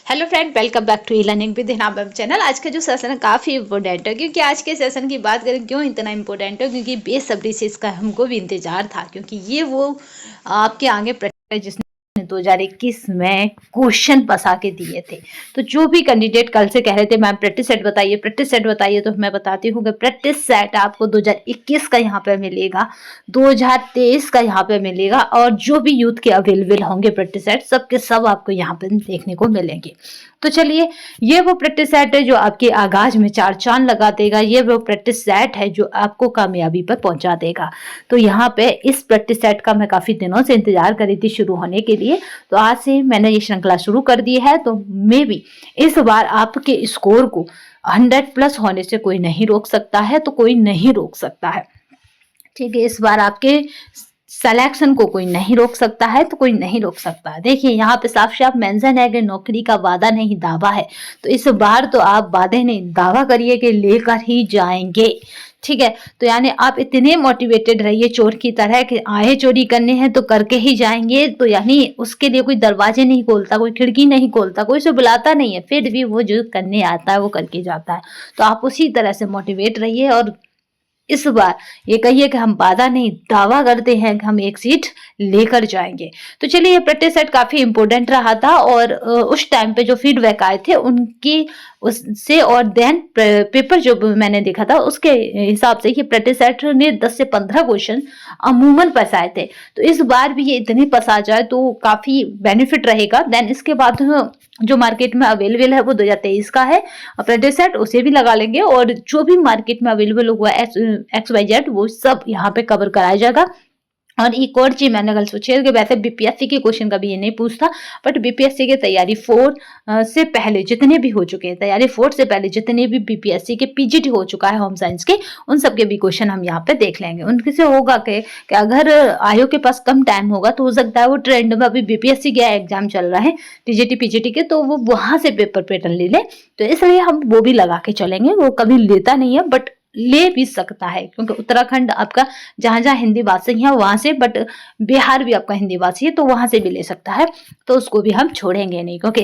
Hello friend, welcome back to e learning with Hinabam channel. आज का जो सेशन है काफ़ी इंपॉर्टेंट है, क्योंकि आज के सेशन की बात करें क्यों इतना इंपॉर्टेंट है, क्योंकि बेसब्री से इसका हमको भी इंतजार था, क्योंकि ये वो आपके आगे प्रैक्टिस जिसने 2021 में क्वेश्चन फंसा के दिए थे। तो जो भी कैंडिडेट कल से कह रहे थे मैम प्रैक्टिस सेट बताइए, प्रैक्टिस सेट बताइए, तो मैं बताती हूँ कि प्रैक्टिस सेट आपको 2021 का यहाँ पे मिलेगा, 2023 का यहाँ पे मिलेगा, और जो भी यूथ के अवेलेबल होंगे प्रैक्टिस सेट सबके सब आपको यहाँ पे देखने को मिलेंगे। तो चलिए, ये वो प्रैक्टिस सेट है जो आपके आगाज में चार चांद लगा देगा। ये वो प्रैक्टिस सेट है जो आपको कामयाबी पर पहुंचा देगा। तो यहाँ पे इस प्रैक्टिस सेट का मैं काफी दिनों से इंतजार कर रही थी शुरू होने के लिए, तो आज से मैंने ये श्रृंखला शुरू कर दी है। तो मे भी इस बार आपके स्कोर को 100+ होने से कोई नहीं रोक सकता है, तो कोई नहीं रोक सकता है। ठीक है, इस बार आपके सिलेक्शन को कोई नहीं रोक सकता है, तो कोई नहीं रोक सकता है। देखिए यहाँ पे साफ साफ मेंशन है कि नौकरी का वादा नहीं दावा है, तो इस बार तो आप वादे नहीं दावा करिए कि लेकर ही जाएंगे। ठीक है, तो यानी आप इतने मोटिवेटेड रहिए चोर की तरह कि आए चोरी करने हैं तो करके ही जाएंगे। तो यानी उसके लिए कोई दरवाजे नहीं खोलता, कोई खिड़की नहीं खोलता, कोई उसे बुलाता नहीं है, फिर भी वो जो करने आता है वो करके जाता है। तो आप उसी तरह से मोटिवेट रहिए और इस बार ये कहिए कि हम वादा नहीं दावा करते हैं कि हम एक सीट लेकर जाएंगे। तो चलिए, ये प्रैक्टिस सेट काफी इंपॉर्टेंट रहा था, और उस टाइम पे जो फीडबैक आए थे उनकी उससे और देन पेपर जो मैंने देखा था उसके हिसाब से ये प्रैक्टिस सेट ने 10 से 15 क्वेश्चन अमूमन फंसाए थे। तो इस बार भी ये इतने फंसा जाए तो काफी बेनिफिट रहेगा। देन इसके बाद जो मार्केट में अवेलेबल है वो 2023 का है प्रैक्टिस सेट, उसे भी लगा लेंगे, और जो भी मार्केट में अवेलेबल हुआ XYZ वो सब यहाँ पे कवर कराया जाएगा। और एक और चीज मैंने कल सोची है कि वैसे बीपीएससी के क्वेश्चन कभी ये नहीं पूछता, बट बीपीएससी की तैयारी 4 से पहले जितने भी हो चुके हैं, तैयारी 4 से पहले जितने भी बीपीएससी के पीजीटी हो चुका है होम साइंस के, उन सबके भी क्वेश्चन हम यहाँ पे देख लेंगे। उनके से होगा कि अगर आयोग के पास कम टाइम होगा तो हो सकता है वो ट्रेंड में अभी बीपीएससी के एग्जाम चल रहा है टीजीटी पीजीटी के, तो वो वहां से पेपर पैटर्न ले ले। तो इसलिए हम वो भी लगा के चलेंगे। वो कभी लेता नहीं है बट ले भी सकता है, क्योंकि उत्तराखंड आपका जहां जहां हिंदी भाषी है वहां से, बट बिहार भी आपका हिंदी भाषी है तो वहां से भी ले सकता है। तो उसको भी हम छोड़ेंगे नहीं, क्योंकि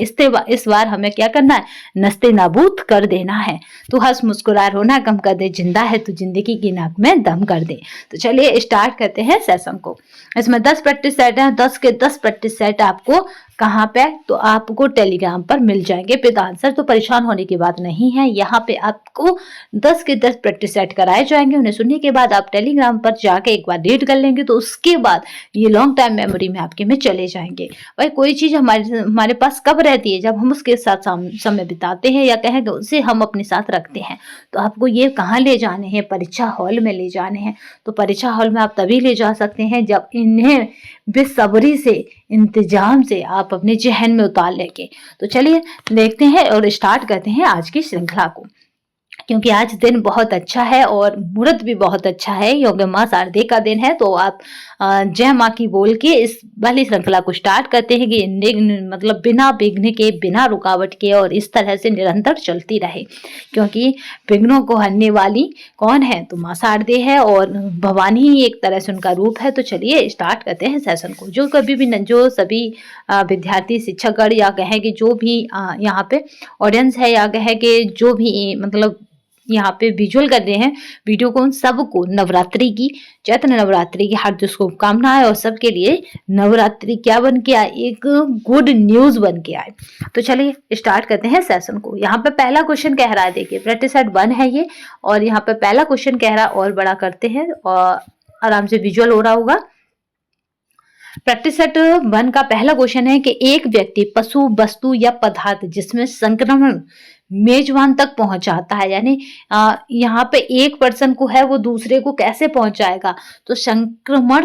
इस बार हमें क्या करना है, नस्ते नाबूद कर देना है। तो हंस मुस्कुरा रोना कम कर दे, जिंदा है तो जिंदगी की नाक में दम कर दे। तो चलिए स्टार्ट करते हैं सेशन को। इसमें 10 प्रैक्टिस सेट है, 10 के 10 प्रैक्टिस सेट आपको कहाँ पे, तो आपको टेलीग्राम पर मिल जाएंगे विद आंसर। तो परेशान होने की बात नहीं है, यहाँ पे आपको 10 के 10 प्रैक्टिस सेट कराए जाएंगे। उन्हें सुनने के बाद आप टेलीग्राम पर जाके एक बार रीड कर लेंगे, तो उसके बाद ये लॉन्ग टाइम मेमोरी में आपके में चले जाएंगे। भाई कोई चीज हमारे पास कब रहती है, जब हम उसके साथ समय बिताते हैं, या कहें उसे हम अपने साथ रखते हैं। तो आपको ये कहाँ ले जाने हैं, परीक्षा हॉल में ले जाने हैं। तो परीक्षा हॉल में आप तभी ले जा सकते हैं जब इन्हें बेसब्री से इंतजाम से आप अपने जहन में उतार लेंगे। तो चलिए देखते हैं और स्टार्ट करते हैं आज की श्रृंखला को, क्योंकि आज दिन बहुत अच्छा है और मुहूर्त भी बहुत अच्छा है, योग्य माँ शारदे का दिन है। तो आप जय माँ की बोल के इस वाली श्रृंखला को स्टार्ट करते हैं कि मतलब बिना विघ्न के, बिना रुकावट के, और इस तरह से निरंतर चलती रहे, क्योंकि विघ्नों को हरने वाली कौन है, तो माँ शारदे है, और भवानी ही एक तरह से उनका रूप है। तो चलिए स्टार्ट करते हैं सेशन को। जो कभी भी जो सभी विद्यार्थी, शिक्षकगण, या कहें कि जो भी यहाँ पे ऑडियंस है, या कहें कि जो भी मतलब यहाँ पे विजुअल कर रहे हैं वीडियो को, उन सबको नवरात्रि की, चैत्र नवरात्रि की हार्दिक शुभकामनाएं, और सबके लिए नवरात्रि क्या बन के आए, एक गुड न्यूज बन के आए। तो चलिए स्टार्ट करते हैं सेशन को। यहाँ पे पहला क्वेश्चन कह रहा है, देखिए प्रैक्टिस सेट 1 है ये, और यहाँ पे पहला क्वेश्चन कह रहा है, और बड़ा करते हैं और आराम से विजुअल हो रहा होगा। प्रैक्टिस सेट 1 का पहला क्वेश्चन है कि एक व्यक्ति, पशु, वस्तु या पदार्थ जिसमें संक्रमण मेजबान तक पहुंचाता है, यानी यहाँ पे एक पर्सन को है वो दूसरे को कैसे पहुंचाएगा, तो संक्रमण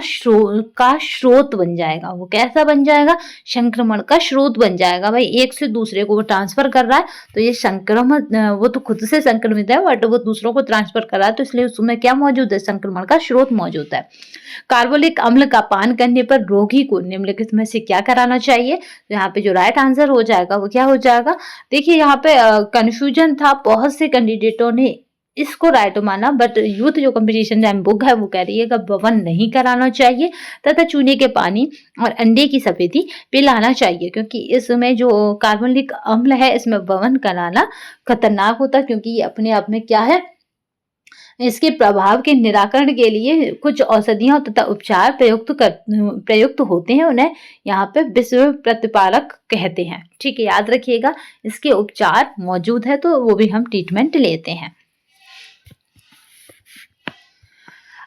का स्रोत बन जाएगा। वो कैसा बन जाएगा, संक्रमण का स्रोत बन जाएगा। भाई एक से दूसरे को वो ट्रांसफर कर रहा है, तो ये संक्रमण, वो तो खुद से संक्रमित है बट वो दूसरों को ट्रांसफर कर रहा है, तो इसलिए उसमें क्या मौजूद है, संक्रमण का स्रोत मौजूद है। कार्बोलिक अम्ल का पान करने पर रोगी को निम्नलिखित में से क्या कराना चाहिए, तो यहाँ पे जो राइट आंसर हो जाएगा वो क्या हो जाएगा। देखिए यहाँ पे कंफ्यूजन था, बहुत से कैंडिडेटों ने इसको राइट माना, बट यूथ जो कंपटीशन जैम बुक है वो कह रही है कि बवन नहीं कराना चाहिए तथा चूने के पानी और अंडे की सफेदी पिलाना चाहिए, क्योंकि इसमें जो कार्बोनिक अम्ल है इसमें बवन कराना खतरनाक होता है, क्योंकि ये अपने आप में क्या है, इसके प्रभाव के निराकरण के लिए कुछ औषधियां तथा उपचार प्रयुक्त होते हैं, उन्हें यहाँ पे विश्व प्रतिपालक कहते हैं। ठीक है, याद रखिएगा, इसके उपचार मौजूद है तो वो भी हम ट्रीटमेंट लेते हैं।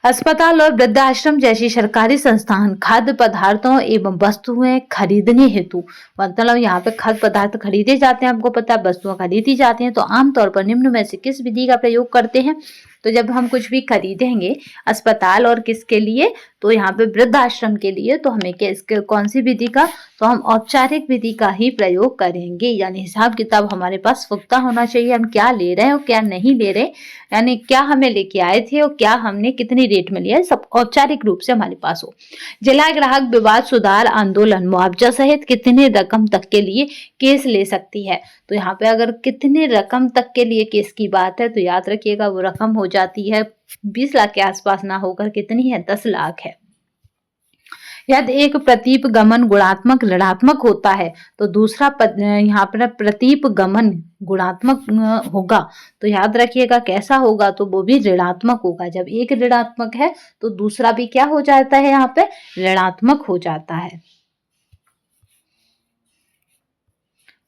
अस्पताल और वृद्धाश्रम जैसी सरकारी संस्थान खाद्य पदार्थों एवं वस्तुएं खरीदने हेतु, मतलब यहाँ पे खाद्य पदार्थ खरीदे जाते हैं, आपको पता है वस्तुएं खरीदी जाती हैं, तो आमतौर पर निम्न में से किस विधि का प्रयोग करते हैं। तो जब हम कुछ भी खरीदेंगे अस्पताल और किसके लिए, तो यहाँ पे वृद्धाश्रम के लिए, तो हमें इसके कौन सी विधि का, तो हम औपचारिक विधि का ही प्रयोग करेंगे। यानी हिसाब किताब हमारे पास पुख्ता होना चाहिए, हम क्या ले रहे हैं और क्या नहीं ले रहे, यानी क्या हमें लेके आए थे और क्या हमने कितनी रेट में लिया, सब औपचारिक रूप से हमारे पास हो। जिला ग्राहक विवाद सुधार आंदोलन मुआवजा सहित कितने रकम तक के लिए केस ले सकती है। तो यहाँ पे अगर कितने रकम तक के लिए केस की बात है, तो याद रखिएगा वो रकम हो जाती है 20 लाख के आसपास ना होकर कितनी है, 10 लाख है। यदि एक प्रतीप गमन गुणात्मक ऋणात्मक होता है तो दूसरा यहाँ पर प्रतीप गमन गुणात्मक होगा, तो याद रखिएगा कैसा होगा, तो वो भी ऋणात्मक होगा। जब एक ऋणात्मक है तो दूसरा भी क्या हो जाता है, यहाँ पे ऋणात्मक हो जाता है।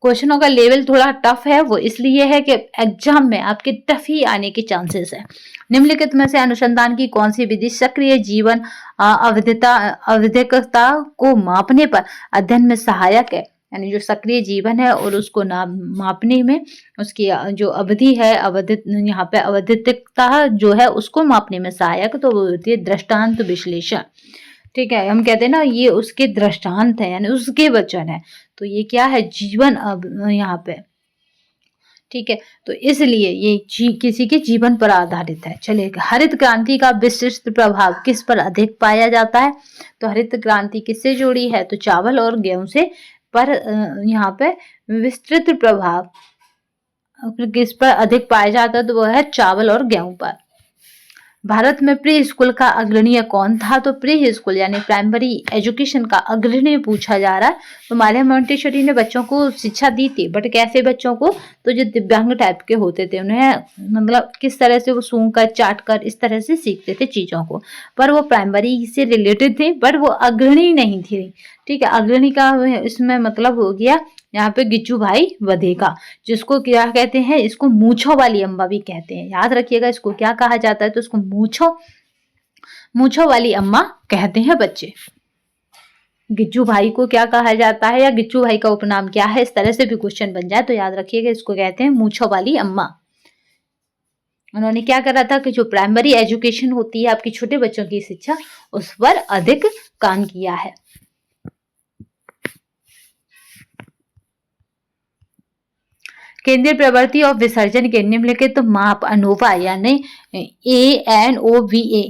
क्वेश्चनों का लेवल थोड़ा टफ है, वो इसलिए है कि एग्जाम में आपके टफ ही आने के चांसेस है। निम्नलिखित में से अनुसंधान की कौन सी विधि सक्रिय जीवन आवधिकता को मापने पर अध्ययन में सहायक है। यानी जो सक्रिय जीवन है और उसको मापने में उसकी जो अवधि है, यहाँ पे अवधिकता जो है उसको मापने में सहायक, तो वो होती है दृष्टांत विश्लेषण। ठीक है, हम कहते हैं ना ये उसके दृष्टांत है, यानी उसके वचन है, तो ये क्या है, जीवन अब यहाँ पे। ठीक है, तो इसलिए ये किसी के जीवन पर आधारित है। चलिए, हरित क्रांति का विशिष्ट प्रभाव किस पर अधिक पाया जाता है। तो हरित क्रांति किससे जुड़ी है, तो चावल और गेहूं से, पर यहाँ पे विस्तृत प्रभाव किस पर अधिक पाया जाता है, तो वह है चावल और गेहूं पर। भारत में प्री स्कूल का अग्रणीय कौन था, तो प्री स्कूल यानी प्राइमरी एजुकेशन का अग्रणीय पूछा जा रहा है। तो मारिया मोंटेसोरी ने बच्चों को शिक्षा दी थी, बट कैसे बच्चों को, तो जो दिव्यांग टाइप के होते थे उन्हें मतलब किस तरह से वो सूंघ कर चाट कर इस तरह से सीखते थे चीजों को, पर वो प्राइमरी से रिलेटेड थे, बट वो अग्रणी नहीं थी। ठीक है, अग्रणी का इसमें मतलब हो गया यहाँ पे गिज्जू भाई वधेका, जिसको क्या कहते हैं, इसको मूछों वाली अम्मा भी कहते हैं। याद रखिएगा इसको क्या कहा जाता है, तो इसको मूछों वाली अम्मा कहते हैं बच्चे। गिज्जू भाई को क्या कहा जाता है, या गिज्जू भाई का उपनाम क्या है, इस तरह से भी क्वेश्चन बन जाए तो याद रखिएगा इसको कहते हैं मूछों वाली अम्मा। उन्होंने क्या करा था कि जो प्राइमरी एजुकेशन होती है आपकी छोटे बच्चों की शिक्षा, उस पर अधिक काम किया है। केंद्रीय प्रवृत्ति और विसर्जन के निम्नलिखित तो माप अनोवा यानी ANOVA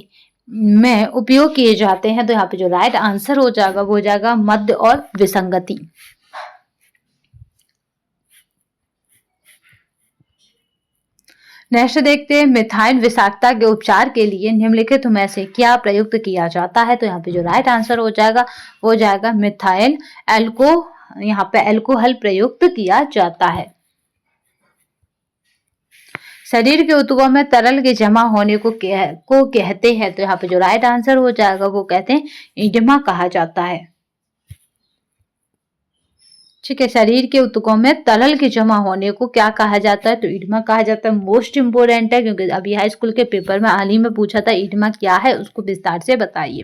में उपयोग किए जाते हैं। तो यहाँ पे जो राइट आंसर हो जाएगा वो हो जाएगा मध्य और विसंगति। नेक्स्ट देखते हैं, मिथाइल विषाक्तता के उपचार के लिए निम्नलिखित में से क्या प्रयुक्त किया जाता है। तो यहाँ पे जो राइट आंसर हो जाएगा वो हो जाएगा मिथाइल यहाँ पे एल्कोहल प्रयुक्त किया जाता है। शरीर के ऊतकों में तरल के जमा होने को कहते हैं। तो यहाँ पे जो राइट आंसर हो जाएगा वो कहते हैं इडिमा कहा जाता है। ठीक है, शरीर के ऊतकों में तरल के जमा होने को क्या कहा जाता है, तो इडिमा कहा जाता है। मोस्ट इंपोर्टेंट है क्योंकि अभी हाई स्कूल के पेपर में हाल ही में पूछा था इडिमा क्या है, उसको विस्तार से बताइए।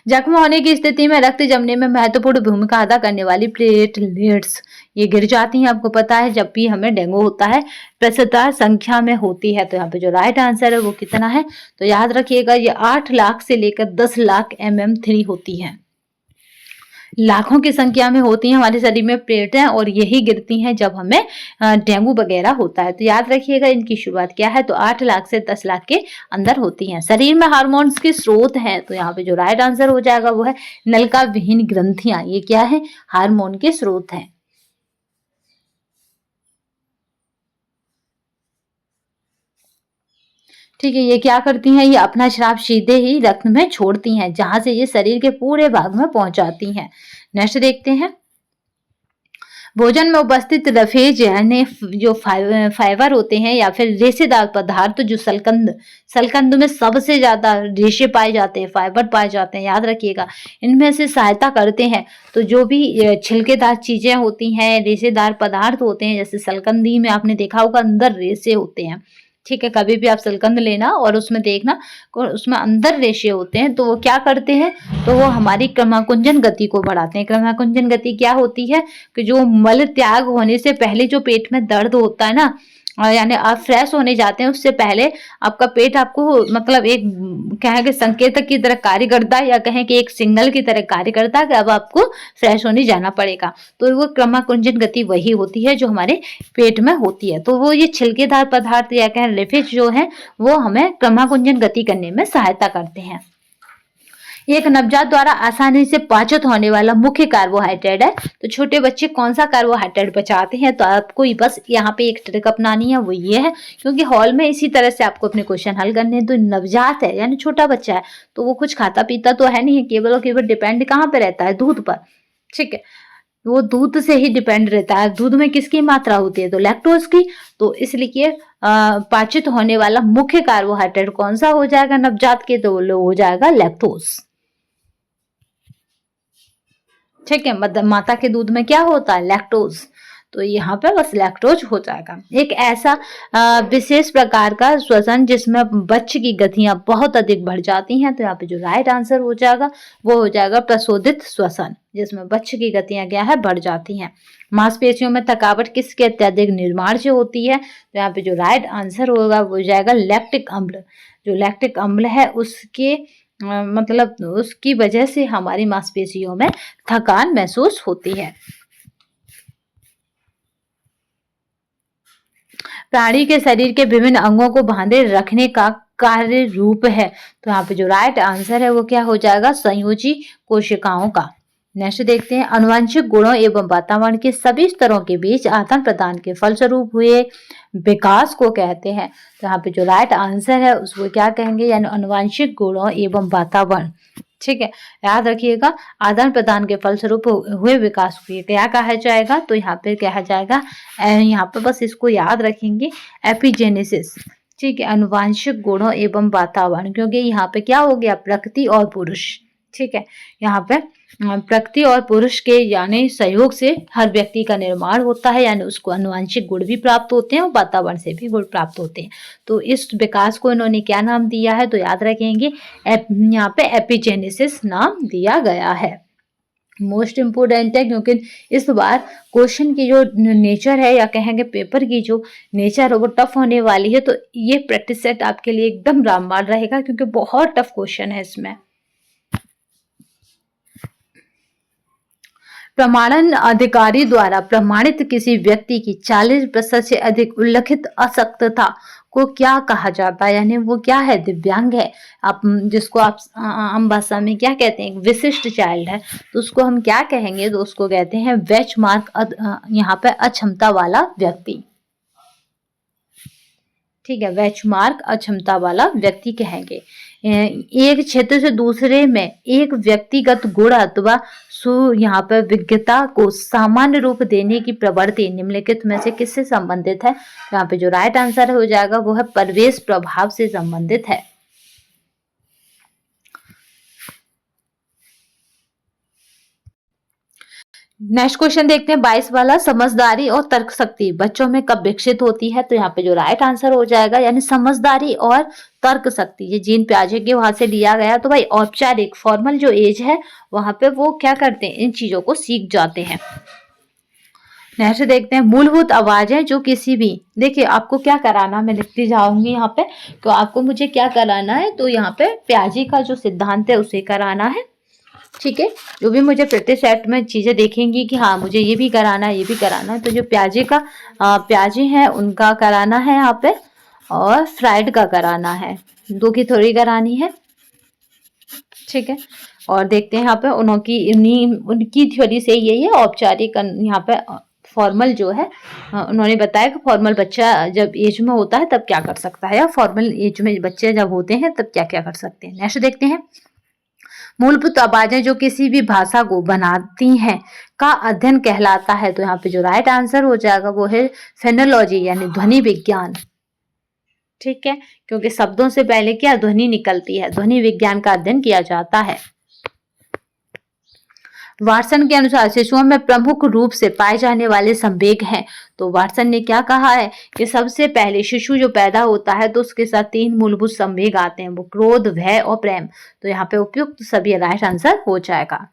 जख्म होने की स्थिति में रक्त जमने में महत्वपूर्ण भूमिका अदा करने वाली प्लेटलेट्स ये गिर जाती हैं, आपको पता है जब भी हमें डेंगू होता है प्रसवता संख्या में होती है। तो यहाँ पे जो राइट आंसर है वो कितना है, तो याद रखिएगा ये 8 लाख से लेकर 10 लाख MM3 होती है। लाखों की संख्या में होती हैं हमारे शरीर में प्लेटें और यही गिरती हैं जब हमें डेंगू वगैरह होता है। तो याद रखिएगा इनकी शुरुआत क्या है, तो 8 लाख से 10 लाख के अंदर होती हैं। शरीर में हार्मोन्स के स्रोत हैं, तो यहाँ पे जो राइट आंसर हो जाएगा वो है नलिका विहीन ग्रंथियां, ये क्या है, हार्मोन के स्रोत हैं। ठीक है, ये क्या करती हैं, ये अपना श्राप सीधे ही रक्त में छोड़ती हैं, जहां से ये शरीर के पूरे भाग में पहुंचाती हैं। नेक्स्ट देखते हैं, भोजन में उपस्थित रफेज यानी जो फाइबर होते हैं या फिर रेशेदार पदार्थ, जो सलकंद में सबसे ज्यादा रेशे पाए जाते हैं, फाइबर पाए जाते हैं, याद रखिएगा, इनमें से सहायता करते हैं। तो जो भी छिलकेदार चीजें होती हैं, रेशेदार पदार्थ होते हैं, जैसे सलकंदी में आपने देखा होगा अंदर रेशे होते हैं। ठीक है, कभी भी आप सलकंद लेना और उसमें देखना, उसमें अंदर रेशे होते हैं, तो वो क्या करते हैं, तो वो हमारी क्रमाकुंजन गति को बढ़ाते हैं। क्रमाकुंजन गति क्या होती है कि जो मल त्याग होने से पहले जो पेट में दर्द होता है ना, यानी आप फ्रेश होने जाते हैं उससे पहले आपका पेट आपको मतलब एक कहें कि संकेतक की तरह कार्य करता है, या कहें कि एक सिग्नल की तरह कार्य करता है कि अब आपको फ्रेश होने जाना पड़ेगा। तो वो क्रमाकुंजन गति वही होती है जो हमारे पेट में होती है। तो वो ये छिलकेदार पदार्थ या कहें लिपिड जो है वो हमें क्रमाकुंजन गति करने में सहायता करते हैं। एक नवजात द्वारा आसानी से पाचित होने वाला मुख्य कार्बोहाइड्रेट है। तो छोटे बच्चे कौन सा कार्बोहाइड्रेट पचाते हैं, तो आपको बस यहाँ पे एक ट्रिक अपनानी है, वो ये है, क्योंकि हॉल में इसी तरह से आपको अपने क्वेश्चन हल करने हैं। तो नवजात है यानी छोटा बच्चा है, तो वो कुछ खाता पीता तो है नहीं है, केवल और केवल डिपेंड कहाँ पे रहता है, दूध पर। ठीक है, वो दूध से ही डिपेंड रहता है। दूध में किसकी मात्रा होती है, तो लैक्टोज की। तो इसलिए पाचित होने वाला मुख्य कार्बोहाइड्रेट कौन सा हो जाएगा नवजात के, तो वो हो जाएगा लैक्टोज। ठीक है, मतलब माता के दूध में क्या होता है, लैक्टोज, तो यहाँ पे बस लैक्टोज हो जाएगा। एक ऐसा विशेष प्रकार का श्वसन जिसमें बच्चे की गतियां बहुत अधिक बढ़ जाती हैं, तो यहाँ पे जो राइट आंसर हो जाएगा वो हो जाएगा प्रशोधित श्वसन, जिसमें बच्चे की गतियां क्या है, बढ़ जाती हैं। मांसपेशियों में थकावट किसके अत्यधिक निर्माण से होती है, तो यहाँ पे जो राइट आंसर होगा वो हो जाएगा लैक्टिक अम्ल। जो लैक्टिक अम्ल है उसके मतलब उसकी वजह से हमारी मांसपेशियों में थकान महसूस होती है। प्राणी के शरीर के विभिन्न अंगों को बांधे रखने का कार्य रूप है, तो यहाँ पे जो राइट आंसर है वो क्या हो जाएगा, संयोजी कोशिकाओं का। नेक्स्ट देखते हैं, अनुवांशिक गुणों एवं वातावरण के सभी स्तरों के बीच आदान प्रदान के फलस्वरूप हुए विकास को कहते हैं। तो यहाँ पे जो राइट आंसर है उसको क्या कहेंगे, यानी अनुवांशिक गुणों एवं वातावरण। ठीक है, याद रखिएगा, आदान प्रदान के फलस्वरूप हुए विकास को क्या कहा जाएगा, तो यहाँ पे कहा जाएगा, यहाँ पे बस इसको याद रखेंगे, एपिजेनेसिस। ठीक है, अनुवांशिक गुणों एवं वातावरण, क्योंकि यहाँ पे क्या हो गया, प्रकृति और पुरुष। ठीक है, यहाँ पे प्रकृति और पुरुष के यानी सहयोग से हर व्यक्ति का निर्माण होता है, यानी उसको अनुवांशिक गुण भी प्राप्त होते हैं और वातावरण से भी गुण प्राप्त होते हैं। तो इस विकास को इन्होंने क्या नाम दिया है, तो याद रखेंगे यहाँ पे एपिजेनेसिस नाम दिया गया है। मोस्ट इम्पोर्टेंट है, क्योंकि इस बार क्वेश्चन की जो नेचर है या कहेंगे पेपर की जो नेचर है वो टफ होने वाली है। तो ये प्रैक्टिस सेट आपके लिए एकदम रामबाण रहेगा, क्योंकि बहुत टफ क्वेश्चन है इसमें। प्रमाणन अधिकारी द्वारा प्रमाणित किसी व्यक्ति की 40% से अधिक उल्लिखित अशक्तता को क्या कहा जाता है, यानी वो क्या है, दिव्यांग है। आप जिसको आप आम भाषा में क्या कहते हैं, विशिष्ट चाइल्ड है, तो उसको हम क्या कहेंगे, तो उसको कहते हैं बेंचमार्क यहाँ पे अक्षमता वाला व्यक्ति। ठीक है, बेंचमार्क अक्षमता वाला व्यक्ति कहेंगे। एक क्षेत्र से दूसरे में एक व्यक्तिगत गुण अथवा यहाँ पर विज्ञता को सामान्य रूप देने की प्रवृत्ति निम्नलिखित में से किससे संबंधित है, यहाँ पे जो राइट आंसर हो जाएगा वो है परिवेश प्रभाव से संबंधित है। नेक्स्ट क्वेश्चन देखते हैं 22 वाला, समझदारी और तर्क शक्ति बच्चों में कब विकसित होती है, तो यहाँ पे जो राइट आंसर हो जाएगा, यानी समझदारी और तर्क शक्ति, ये जीन पियाजे के वहां से लिया गया। तो भाई औपचारिक फॉर्मल जो एज है वहां पे वो क्या करते हैं, इन चीजों को सीख जाते हैं। नेक्स्ट देखते हैं, मूलभूत आवाजें जो किसी भी, देखिए आपको क्या कराना, मैं लिखती जाऊंगी यहाँ पे, तो आपको मुझे क्या कराना है, तो यहाँ पे पियाजे का जो सिद्धांत है उसे कराना है। ठीक है, जो भी मुझे प्रत्येक सेट में चीजें देखेंगी कि हाँ मुझे ये भी कराना है, ये भी कराना है, तो जो पियाजे हैं उनका कराना है यहाँ पे, और फ्राइड का कराना है, दो की थोड़ी करानी है। ठीक है, और देखते हैं यहाँ पे उनकी थ्योरी से यही है औपचारिक, यहाँ पे फॉर्मल जो है उन्होंने बताया कि फॉर्मल बच्चा जब एज में होता है तब क्या कर सकता है, या फॉर्मल एज में बच्चे जब होते हैं तब क्या क्या कर सकते हैं। नेक्स्ट देखते हैं, मूलभूत आवाजें जो किसी भी भाषा को बनाती हैं का अध्ययन कहलाता है। तो यहाँ पे जो राइट आंसर हो जाएगा वो है फेनोलॉजी यानी ध्वनि विज्ञान। ठीक है, क्योंकि शब्दों से पहले क्या ध्वनि निकलती है, ध्वनि विज्ञान का अध्ययन किया जाता है। वाटसन के अनुसार शिशुओं में प्रमुख रूप से पाए जाने वाले संवेग हैं। तो वाटसन ने क्या कहा है कि सबसे पहले शिशु जो पैदा होता है तो उसके साथ 3 मूलभूत संवेग आते हैं, वो क्रोध, भय और प्रेम। तो यहाँ पे उपयुक्त सभी राइट आंसर हो जाएगा।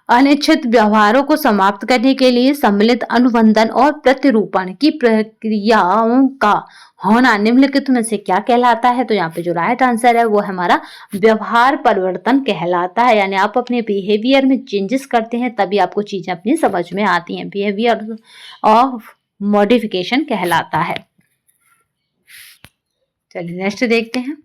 अनिच्छित व्यवहारों को समाप्त करने के लिए सम्मिलित अनुबंधन और प्रतिरूपण की प्रक्रियाओं का होना निम्नलिखित में से क्या कहलाता है। तो यहाँ पे जो राइट आंसर है वो हमारा व्यवहार परिवर्तन कहलाता है। यानी आप अपने बिहेवियर में चेंजेस करते हैं तभी आपको चीजें अपनी समझ में आती हैं, बिहेवियर ऑफ मॉडिफिकेशन कहलाता है। चलिए नेक्स्ट देखते हैं,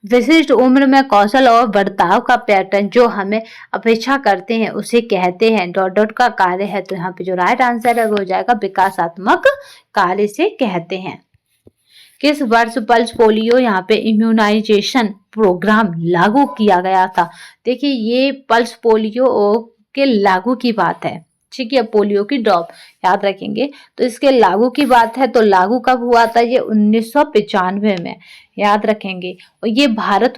विशिष्ट उम्र में कौशल और बर्ताव का पैटर्न जो हमें अपेक्षा करते हैं उसे कहते हैं डॉट डॉट का कार्य है। तो यहाँ पे जो राइट आंसर है वो हो जाएगा विकासात्मक कार्य से कहते हैं। किस वर्ष पल्स पोलियो यहाँ पे इम्यूनाइजेशन प्रोग्राम लागू किया गया था। देखिए ये पल्स पोलियो के लागू की बात है, ठीक है, पोलियो की ड्रॉप याद रखेंगे। तो इसके लागू की बात है, तो लागू कब हुआ था, ये 1995 में याद रखेंगे। और ये भारत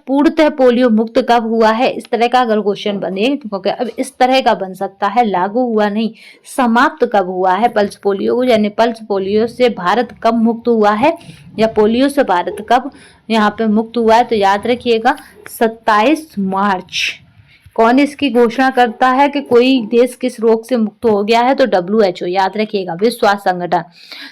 पूर्णतः पोलियो मुक्त कब हुआ है, इस तरह का अगर क्वेश्चन बने क्योंकि अब इस तरह का बन सकता है, लागू हुआ नहीं, समाप्त कब हुआ है पल्स पोलियो, यानी पल्स पोलियो से भारत कब मुक्त हुआ है या पोलियो से भारत कब यहाँ पे मुक्त हुआ है। तो याद रखिएगा 27 मार्च। कौन इसकी घोषणा करता है कि कोई देश किस रोग से मुक्त हो गया है, तो WHO याद रखिएगा, विश्व स्वास्थ्य संगठन।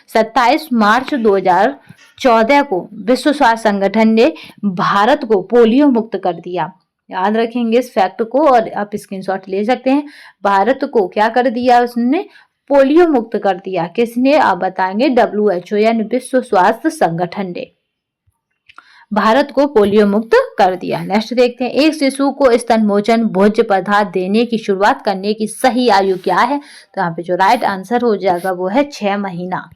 27 मार्च 2014 को विश्व स्वास्थ्य संगठन ने भारत को पोलियो मुक्त कर दिया। याद रखेंगे इस फैक्ट को और आप स्क्रीनशॉट ले सकते हैं। भारत को क्या कर दिया, उसने पोलियो मुक्त कर दिया। किसने, आप बताएंगे, WHO यानी विश्व स्वास्थ्य संगठन ने भारत को पोलियो मुक्त कर दिया। नेक्स्ट देखते हैं, एक शिशु को स्तनभोजन भोज्य पदार्थ देने की शुरुआत करने की सही आयु क्या है। तो यहाँ पे जो राइट आंसर हो जाएगा वो है 6 महीना।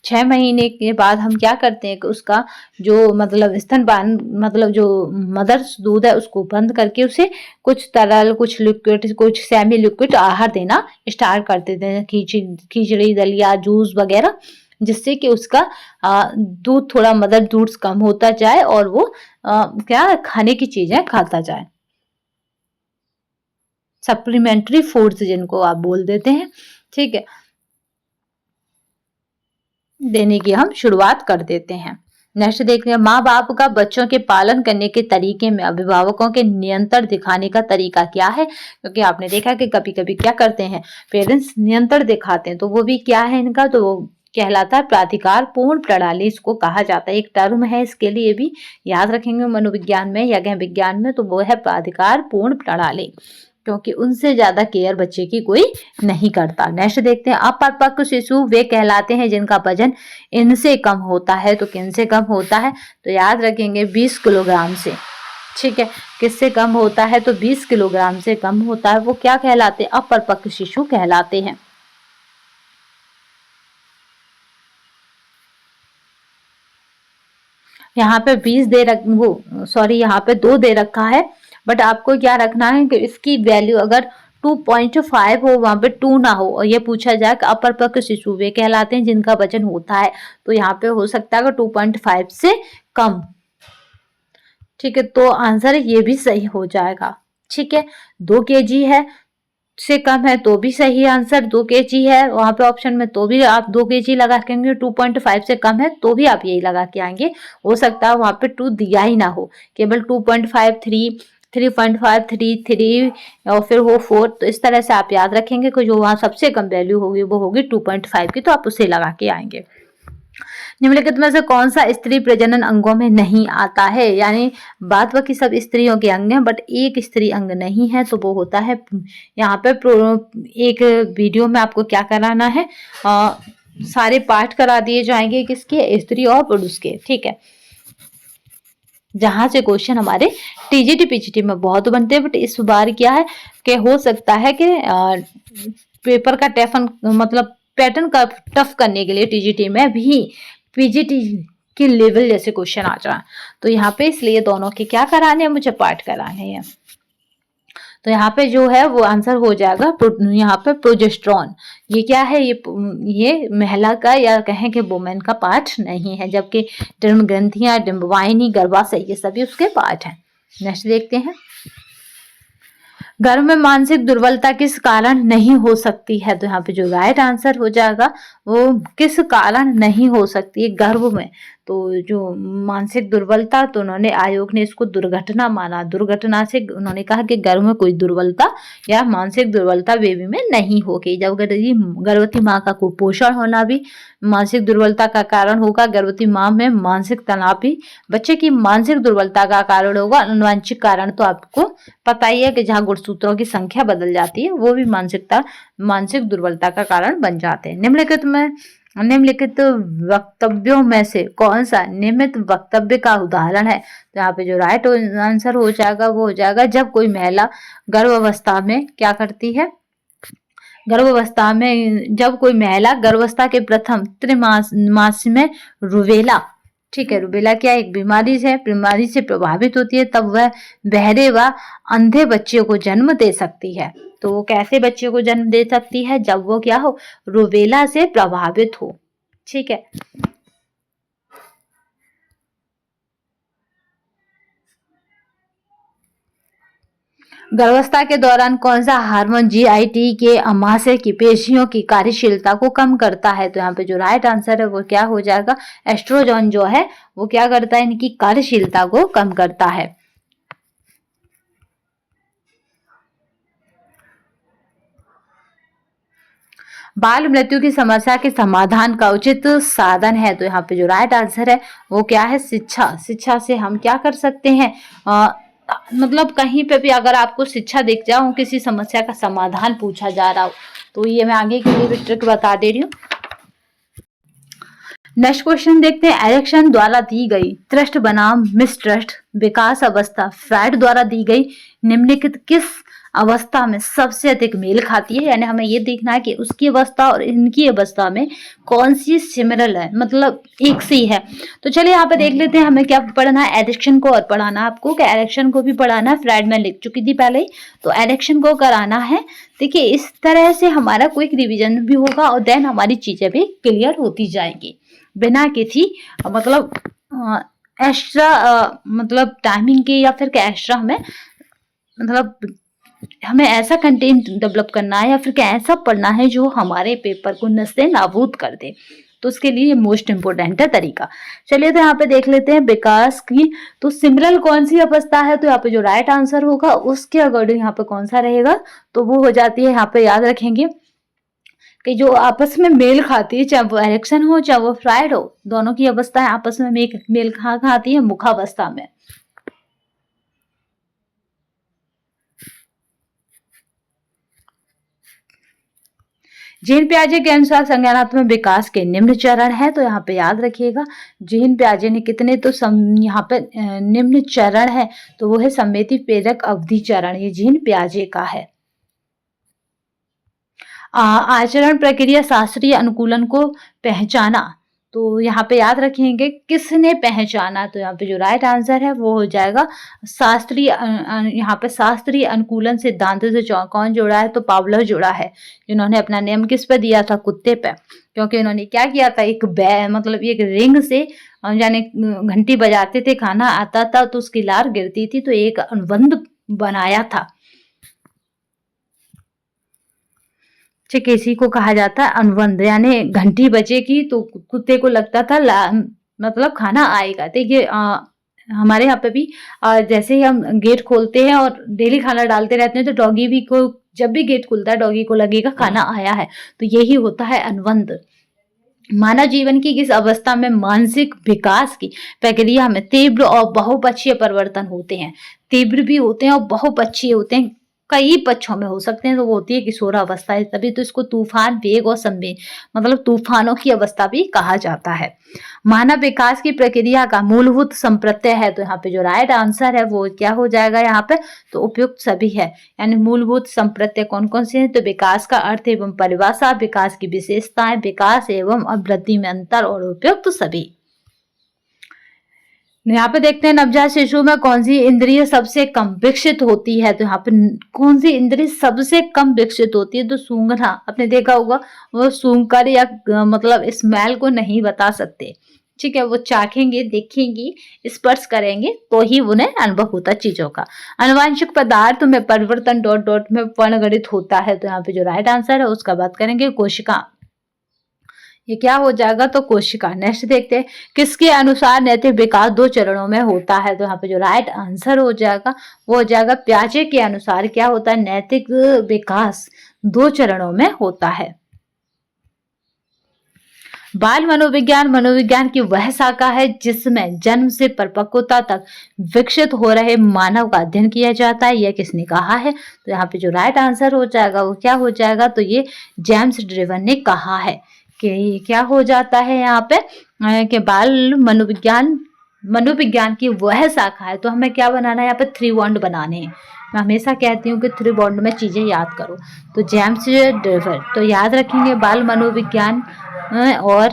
6 महीने के बाद हम क्या करते हैं कि उसका जो मतलब स्तनपान मतलब जो मदर्स दूध है उसको बंद करके उसे कुछ तरल, कुछ लिक्विड, कुछ सेमी लिक्विड आहार देना स्टार्ट कर देते हैं, खिचड़ी, दलिया, जूस वगैरह, जिससे कि उसका दूध थोड़ा मदर दूध कम होता जाए और वो क्या खाने की चीजें खाता जाए। सप्लीमेंट्री फूड्स जिनको आप बोल देते हैं, ठीक है, देने की हम शुरुआत कर देते हैं। नेक्स्ट देखते हैं, माँ बाप का बच्चों के पालन करने के तरीके में अभिभावकों के नियंत्रण दिखाने का तरीका क्या है। क्योंकि आपने देखा कि कभी कभी क्या करते हैं पेरेंट्स, नियंत्रण दिखाते हैं, तो वो भी क्या है इनका, तो वो कहलाता है प्राधिकार पूर्ण प्रणाली, इसको कहा जाता है। एक टर्म है इसके लिए भी, याद रखेंगे मनोविज्ञान में या गृह विज्ञान में, तो वो है प्राधिकार पूर्ण प्रणाली, क्योंकि उनसे ज्यादा केयर बच्चे की कोई नहीं करता। नेक्स्ट देखते हैं, अपरिपक्व शिशु वे कहलाते हैं जिनका वजन इनसे कम होता है। तो किनसे कम होता है, तो याद रखेंगे 20 किलोग्राम से, ठीक है, किससे कम होता है, तो 20 किलोग्राम से कम होता है, वो क्या कहलाते हैं, अपरिपक्व शिशु कहलाते हैं। यहाँ पे 20 यहाँ पे 2 दे रखा है, बट आपको क्या रखना है कि इसकी वैल्यू अगर 2.5 हो, वहां पे 2 ना हो, और ये पूछा जाए कि अपरिपक्व शिशु वे कहलाते हैं जिनका वजन होता है, तो यहाँ पे हो सकता है 2.5 से कम, ठीक है, तो आंसर ये भी सही हो जाएगा। ठीक है, 2 kg है से कम है तो भी सही आंसर 2 kg है, वहां पे ऑप्शन में तो भी आप 2 kg लगा के आएंगे, 2.5 से कम है तो भी आप यही लगा के आएंगे। हो सकता है वहां पे 2 दिया ही ना हो, केवल 2.5, 3, 3.5, 3 और फिर हो 4, तो इस तरह से आप याद रखेंगे कि जो वहां सबसे कम वैल्यू होगी वो होगी 2.5 की, तो आप उसे लगा के आएंगे। निम्नलिखित में से कौन सा स्त्री प्रजनन अंगों में नहीं आता है, यानी बात बाकी सब स्त्रियों के अंग हैं बट एक स्त्री अंग नहीं है, तो वो होता है यहाँ पे एक वीडियो में आपको क्या कराना है, सारे पाठ करा दिए जाएंगे किसके, स्त्री और पुरुष के। ठीक है, जहां से क्वेश्चन हमारे टीजीटी पीजीटी में बहुत बनते हैं, बट इस बार क्या है कि हो सकता है कि पेपर का टफन मतलब पैटर्न का टफ करने के लिए टीजीटी में भी पीजीटी के लेवल जैसे क्वेश्चन आ जाए। तो यहाँ पे इसलिए दोनों के क्या कराने हैं, मुझे पाठ कराने हैं। तो यहाँ पे जो है वो आंसर हो जाएगा यहाँ पे प्रोजेस्ट्रॉन। ये क्या है, ये महिला का या कहें कि वुमेन का पार्ट नहीं है, जबकि डिम्ब ग्रंथियां, डिम्बवाहिनी, गर्भाशय ये सभी उसके पार्ट हैं। नेक्स्ट देखते हैं, गर्भ में मानसिक दुर्बलता किस कारण नहीं हो सकती है। तो यहाँ पे जो राइट आंसर हो जाएगा वो किस कारण नहीं हो सकती है गर्भ में। तो जो मानसिक दुर्बलता, तो उन्होंने आयोग ने इसको दुर्घटना माना। दुर्घटना से उन्होंने कहा कि गर्भ में कोई दुर्बलता या मानसिक दुर्बलता बेबी में नहीं होगी। जब गर्भवती माँ का कुपोषण होना भी मानसिक दुर्बलता का कारण होगा। गर्भवती माँ में मानसिक तनाव भी बच्चे की मानसिक दुर्बलता का कारण होगा। अनुवांशिक कारण तो आपको पता ही है कि जहाँ गुणसूत्रों की संख्या बदल जाती है वो भी मानसिक दुर्बलता का कारण बन जाते हैं। निम्नलिखित वक्तव्यों में से कौन सा नियमित वक्तव्य का उदाहरण है। तो यहाँ पे जो राइट आंसर हो जाएगा वो हो जाएगा, जब कोई महिला गर्भावस्था में क्या करती है, गर्भावस्था में जब कोई महिला गर्भावस्था के प्रथम त्रैमास में रुबेला, ठीक है, रुबेला क्या एक बीमारी से प्रभावित होती है, तब वह बहरे व अंधे बच्चे को जन्म दे सकती है। तो वो कैसे बच्चे को जन्म दे सकती है, जब वो क्या हो, रुबेला से प्रभावित हो। ठीक है, गर्भावस्था के दौरान कौन सा हार्मोन जीआईटी के अमाशय की पेशियों की कार्यशीलता को कम करता है। तो यहाँ पे जो राइट आंसर है वो क्या हो जाएगा, एस्ट्रोजन जो है वो क्या करता है, इनकी कार्यशीलता को कम करता है। बाल मृत्यु की समस्या के समाधान का उचित साधन है। तो यहाँ पे जो राइट आंसर है वो क्या है, शिक्षा। शिक्षा से हम क्या कर सकते हैं, मतलब कहीं पे भी अगर आपको शिक्षा दिख जाओ, किसी समस्या का समाधान पूछा जा रहा हो, तो ये मैं आगे के लिए भी ट्रिक बता दे रही हूँ। नेक्स्ट क्वेश्चन देखते हैं, एरिक्सन द्वारा दी गई ट्रस्ट बनाम मिसट्रस्ट विकास अवस्था फ्राइड द्वारा दी गई निम्नलिखित किस अवस्था में सबसे अधिक मेल खाती है। यानी हमें ये देखना है कि उसकी अवस्था और इनकी अवस्था में कौन सी सिमिलर है, मतलब एक सी है। तो चलिए यहाँ पे देख लेते हैं हमें क्या पढ़ना है, एरिक्सन को और पढ़ाना आपको, कि एरिक्सन को भी पढ़ाना है, फ्राइड में लिख चुकी थी पहले ही, तो एरिक्सन को कराना है। देखिए इस तरह से हमारा क्विक रिविजन भी होगा और देन हमारी चीजें भी क्लियर होती जाएंगी बिना किसी मतलब एक्स्ट्रा मतलब टाइमिंग के, या फिर एक्स्ट्रा हमें ऐसा कंटेंट डेवलप करना है या फिर ऐसा पढ़ना है जो हमारे पेपर को नस्ते नाबूद कर दे। तो उसके लिए मोस्ट इम्पोर्टेंट है तरीका। चलिए तो यहाँ पे देख लेते हैं विकास की, तो सिमिलर कौन सी अवस्था है। तो यहाँ पे जो राइट आंसर होगा उसके अकॉर्डिंग यहाँ पे कौन सा रहेगा, तो वो हो जाती है, यहाँ पे याद रखेंगे कि जो आपस में मेल खाती है, चाहे वो एरिक्सन हो चाहे वो फ्राइड हो, दोनों की अवस्था आपस में मेल खाती है मुखावस्था में। जीन पियाजे के अनुसार संज्ञानात्मक विकास के निम्न चरण है। तो यहाँ पे याद रखिएगा जीन पियाजे ने कितने, तो यहाँ पे निम्न चरण है, तो वो है सम्मेति प्रेरक अवधि चरण, ये जीन पियाजे का है। आचरण प्रक्रिया शास्त्रीय अनुकूलन को पहचाना, तो यहाँ पे याद रखेंगे किसने पहचाना। तो यहाँ पे जो राइट आंसर है वो हो जाएगा शास्त्रीय, यहाँ पे शास्त्रीय अनुकूलन सिद्धांत से कौन जोड़ा है, तो पावलोव जोड़ा है, जिन्होंने अपना नेम किस पे दिया था, कुत्ते पे। क्योंकि उन्होंने क्या किया था, एक मतलब एक रिंग से यानी घंटी बजाते थे, खाना आता था तो उसकी लार गिरती थी, तो एक अनुबंध बनाया था। ठीक, इसी को कहा जाता है अनुबंध, यानी घंटी बजेगी तो कुत्ते को लगता था मतलब खाना आएगा। देखिए हमारे यहाँ पे भी जैसे ही हम गेट खोलते हैं और डेली खाना डालते रहते हैं, तो डॉगी भी को जब भी गेट खुलता है डॉगी को लगेगा खाना आया है, तो यही होता है अनुबंध। मानव जीवन की किस अवस्था में मानसिक विकास की प्रक्रिया में तीव्र और बहुपक्षीय परिवर्तन होते हैं। तीव्र भी होते हैं और बहुपक्षीय होते हैं। कई पक्षों में हो सकते हैं, तो वो होती है किशोरावस्था है, तभी तो इसको तूफान वेग और संवेग मतलब तूफानों की अवस्था भी कहा जाता है। मानव विकास की प्रक्रिया का मूलभूत संप्रत्यय है, तो यहाँ पे जो राइट आंसर है वो क्या हो जाएगा यहाँ पे, तो उपयुक्त सभी है। यानी मूलभूत संप्रत्यय कौन कौन से हैं, तो विकास का अर्थ एवं परिभाषा, विकास की विशेषताएं, विकास एवं अभिवृद्धि में अंतर और उपयुक्त सभी। यहाँ पे देखते हैं नवजात शिशु में कौन सी इंद्रिय सबसे कम विकसित होती है, तो यहाँ पे कौन सी इंद्रिय सबसे कम विकसित होती है, तो सूंघना। आपने देखा होगा वो सूंघकर या मतलब स्मेल को नहीं बता सकते, ठीक है, वो चाखेंगे, देखेंगे, स्पर्श करेंगे तो ही उन्हें अनुभव होता चीजों का। आनुवांशिक पदार्थ में परिवर्तन डॉट डॉट में वर्णगणित होता है, तो यहाँ पे जो राइट आंसर है उसका बात करेंगे कोशिका। ये क्या हो जाएगा, तो कोशिका। नेक्स्ट देखते हैं किसके अनुसार नैतिक विकास 2 चरणों में होता है, तो यहाँ पे जो राइट आंसर हो जाएगा वो हो जाएगा प्याजे के अनुसार क्या होता है, नैतिक विकास 2 चरणों में होता है। बाल मनोविज्ञान मनोविज्ञान की वह शाखा है जिसमें जन्म से परिपक्वता तक विकसित हो रहे मानव का अध्ययन किया जाता है। यह किसने कहा है, तो यहाँ पे जो राइट आंसर हो जाएगा वो क्या हो जाएगा, तो ये जेम्स ड्रेवन ने कहा है कि ये क्या हो जाता है यहाँ पे कि बाल मनोविज्ञान की वह शाखा है। तो हमें क्या बनाना है, यहाँ पे 3 बॉन्ड बनाने हैं। मैं हमेशा कहती हूँ कि 3 बॉन्ड में चीजें याद करो, तो जेम्स ड्रेवर, तो याद रखेंगे बाल मनोविज्ञान और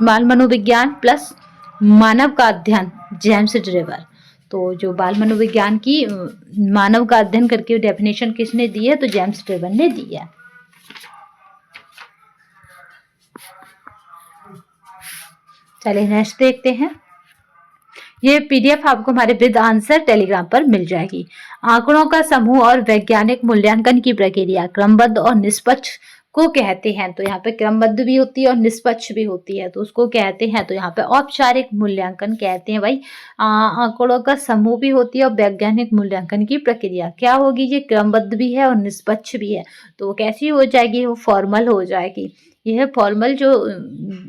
बाल मनोविज्ञान प्लस मानव का अध्ययन जेम्स ड्रेवर। तो जो बाल मनोविज्ञान की मानव का अध्ययन करके डेफिनेशन किसने दी है, तो जेम्स ड्रेवर ने दी है। चलिए नेक्स्ट देखते हैं। ये पीडीएफ आपको हमारे विद आंसर टेलीग्राम पर मिल जाएगी। आंकड़ों का समूह और वैज्ञानिक मूल्यांकन की प्रक्रिया क्रमबद्ध और निष्पक्ष को कहते हैं। तो यहाँ पे क्रमबद्ध भी होती है और निष्पक्ष भी होती है, तो उसको कहते हैं, तो यहाँ पे औपचारिक मूल्यांकन कहते हैं भाई। आंकड़ों का समूह भी होती है और वैज्ञानिक मूल्यांकन की प्रक्रिया क्या होगी, ये क्रमबद्ध भी है और निष्पक्ष भी है। तो वो कैसी हो जाएगी, वो फॉर्मल हो जाएगी। यह फॉर्मल जो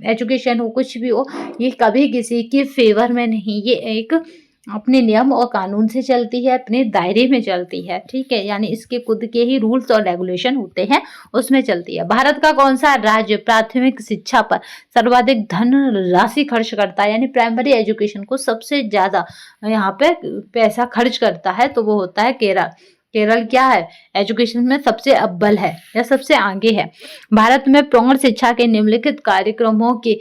एजुकेशन हो, कुछ भी हो, ये कभी किसी के फेवर में नहीं, ये एक अपने नियम और कानून से चलती है, अपने दायरे में चलती है, ठीक है, यानी इसके खुद के ही रूल्स और रेगुलेशन होते हैं, उसमें चलती है। भारत का कौन सा राज्य प्राथमिक शिक्षा पर सर्वाधिक धन राशि खर्च करता है, यानी प्राइमरी एजुकेशन को सबसे ज्यादा यहाँ पे पैसा खर्च करता है, तो वो होता है केरल। केरल क्या है, एजुकेशन में सबसे अव्वल है या सबसे आगे है। भारत में प्रौढ़ शिक्षा के निम्नलिखित कार्यक्रमों की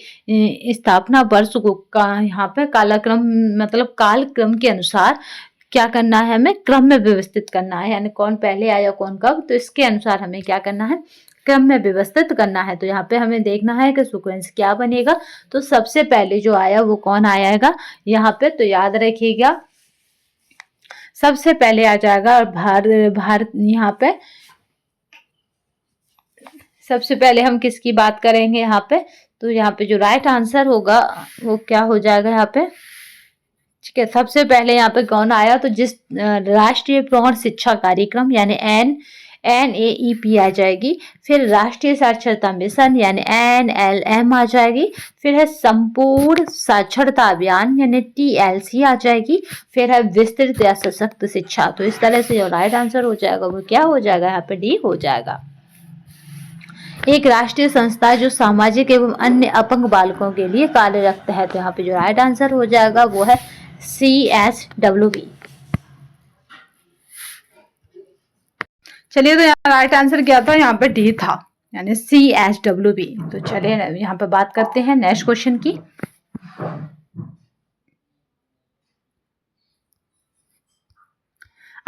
स्थापना वर्ष को यहाँ पे कालक्रम मतलब कालक्रम के अनुसार क्या करना है, हमें क्रम में व्यवस्थित करना है, यानी कौन पहले आया कौन कब, तो इसके अनुसार हमें क्या करना है, क्रम में व्यवस्थित करना है। तो यहाँ पे हमें देखना है कि सीक्वेंस क्या बनेगा, तो सबसे पहले जो आया वो कौन आएगा यहाँ पे, तो याद रखिएगा सबसे पहले आ जाएगा भारत यहाँ पे सबसे पहले हम किसकी बात करेंगे यहाँ पे, तो यहाँ पे जो राइट आंसर होगा वो क्या हो जाएगा यहाँ पे, ठीक है। सबसे पहले यहाँ पे कौन आया, तो जिस राष्ट्रीय प्रौढ़ शिक्षा कार्यक्रम यानी NAEP आ जाएगी, फिर राष्ट्रीय साक्षरता मिशन यानी NLM आ जाएगी, फिर है संपूर्ण साक्षरता अभियान यानी TLC आ जाएगी, फिर है विस्तृत या सशक्त शिक्षा। तो इस तरह से जो राइट आंसर हो जाएगा वो क्या हो जाएगा, यहाँ पे D हो जाएगा। एक राष्ट्रीय संस्था जो सामाजिक एवं अन्य अपंग बालकों के लिए कार्यरत है, तो यहाँ पे जो राइट आंसर हो जाएगा वो है CSWB। चलिए, तो यहाँ राइट आंसर क्या था, यहाँ पे डी था, यानी CSWB। तो चलिए यहाँ पे बात करते हैं नेक्स्ट क्वेश्चन की।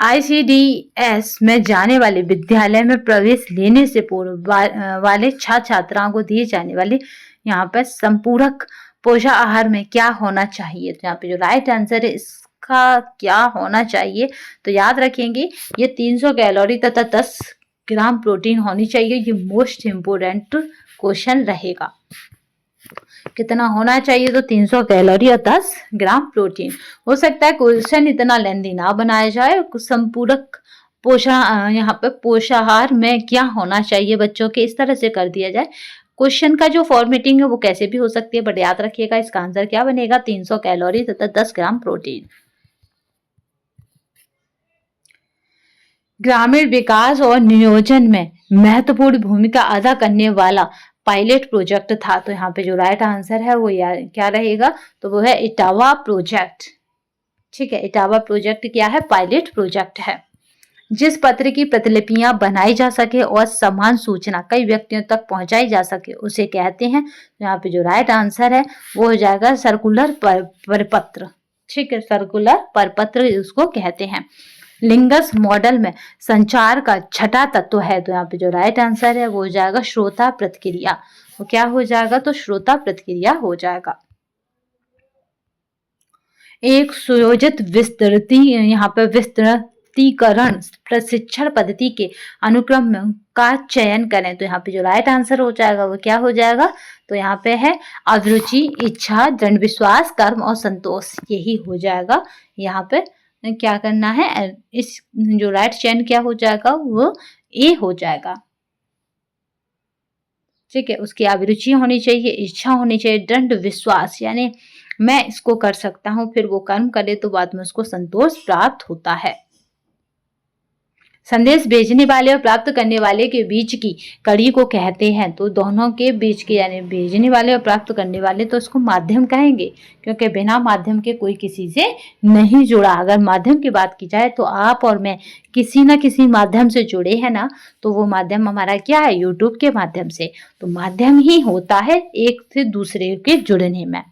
ICDS में जाने वाले विद्यालय में प्रवेश लेने से पूर्व वाले छात्र छात्राओं को दिए जाने वाले यहाँ पर संपूरक पोषण आहार में क्या होना चाहिए, तो यहाँ पे जो राइट आंसर है इसका क्या होना चाहिए, तो याद रखेंगे ये 300 कैलोरी तथा 10 ग्राम प्रोटीन होनी चाहिए। ये मोस्ट इम्पोर्टेंट क्वेश्चन रहेगा। कितना होना चाहिए, तो 300 कैलोरी और 10 ग्राम प्रोटीन। हो सकता है क्वेश्चन इतना लेंदी ना बनाया जाए, संपूरक पोषण यहाँ पे पोषाहार में क्या होना चाहिए बच्चों के, इस तरह से कर दिया जाए। क्वेश्चन का जो फॉर्मेटिंग है वो कैसे भी हो सकती है, बट याद रखिएगा इसका आंसर क्या बनेगा, 300 कैलोरी तथा 10 ग्राम प्रोटीन। ग्रामीण विकास और नियोजन में महत्वपूर्ण भूमिका अदा करने वाला पायलट प्रोजेक्ट था। तो यहाँ पे जो राइट आंसर है वो क्या रहेगा, तो वो है इटावा प्रोजेक्ट। ठीक है, इटावा प्रोजेक्ट क्या है, पायलट प्रोजेक्ट है। जिस पत्र की प्रतिलिपियां बनाई जा सके और समान सूचना कई व्यक्तियों तक पहुंचाई जा सके उसे कहते हैं। यहाँ पे जो राइट आंसर है वो हो जाएगा सर्कुलर परपत्र। ठीक है, सर्कुलर परपत्र उसको कहते हैं। लिंगस मॉडल में संचार का छठा तत्व है। तो यहाँ पे जो राइट आंसर है वो हो जाएगा श्रोता प्रतिक्रिया। वो क्या हो जाएगा, तो श्रोता प्रतिक्रिया हो जाएगा। एक सुयोजित यहाँ पे विस्तृतीकरण प्रशिक्षण पद्धति के अनुक्रम का चयन करें। तो यहाँ पे जो राइट आंसर हो जाएगा वो क्या हो जाएगा, तो यहाँ पे है अभिरुचि, इच्छा, दृढ़ विश्वास, कर्म और संतोष। यही हो जाएगा। यहाँ पे क्या करना है, इस जो राइट चयन क्या हो जाएगा, वो ए हो जाएगा। ठीक है, उसकी अभिरुचि होनी चाहिए, इच्छा होनी चाहिए, दृढ़ विश्वास यानी मैं इसको कर सकता हूं, फिर वो कर्म करे तो बाद में उसको संतोष प्राप्त होता है। संदेश भेजने वाले और प्राप्त करने वाले के बीच की कड़ी को कहते हैं। तो दोनों के बीच की यानी भेजने वाले और प्राप्त करने वाले, तो इसको माध्यम कहेंगे, क्योंकि बिना माध्यम के कोई किसी से नहीं जुड़ा। अगर माध्यम की बात की जाए तो आप और मैं किसी न किसी माध्यम से जुड़े हैं ना, तो वो माध्यम हमारा क्या है, यूट्यूब के माध्यम से। तो माध्यम ही होता है एक से दूसरे के जुड़ने में।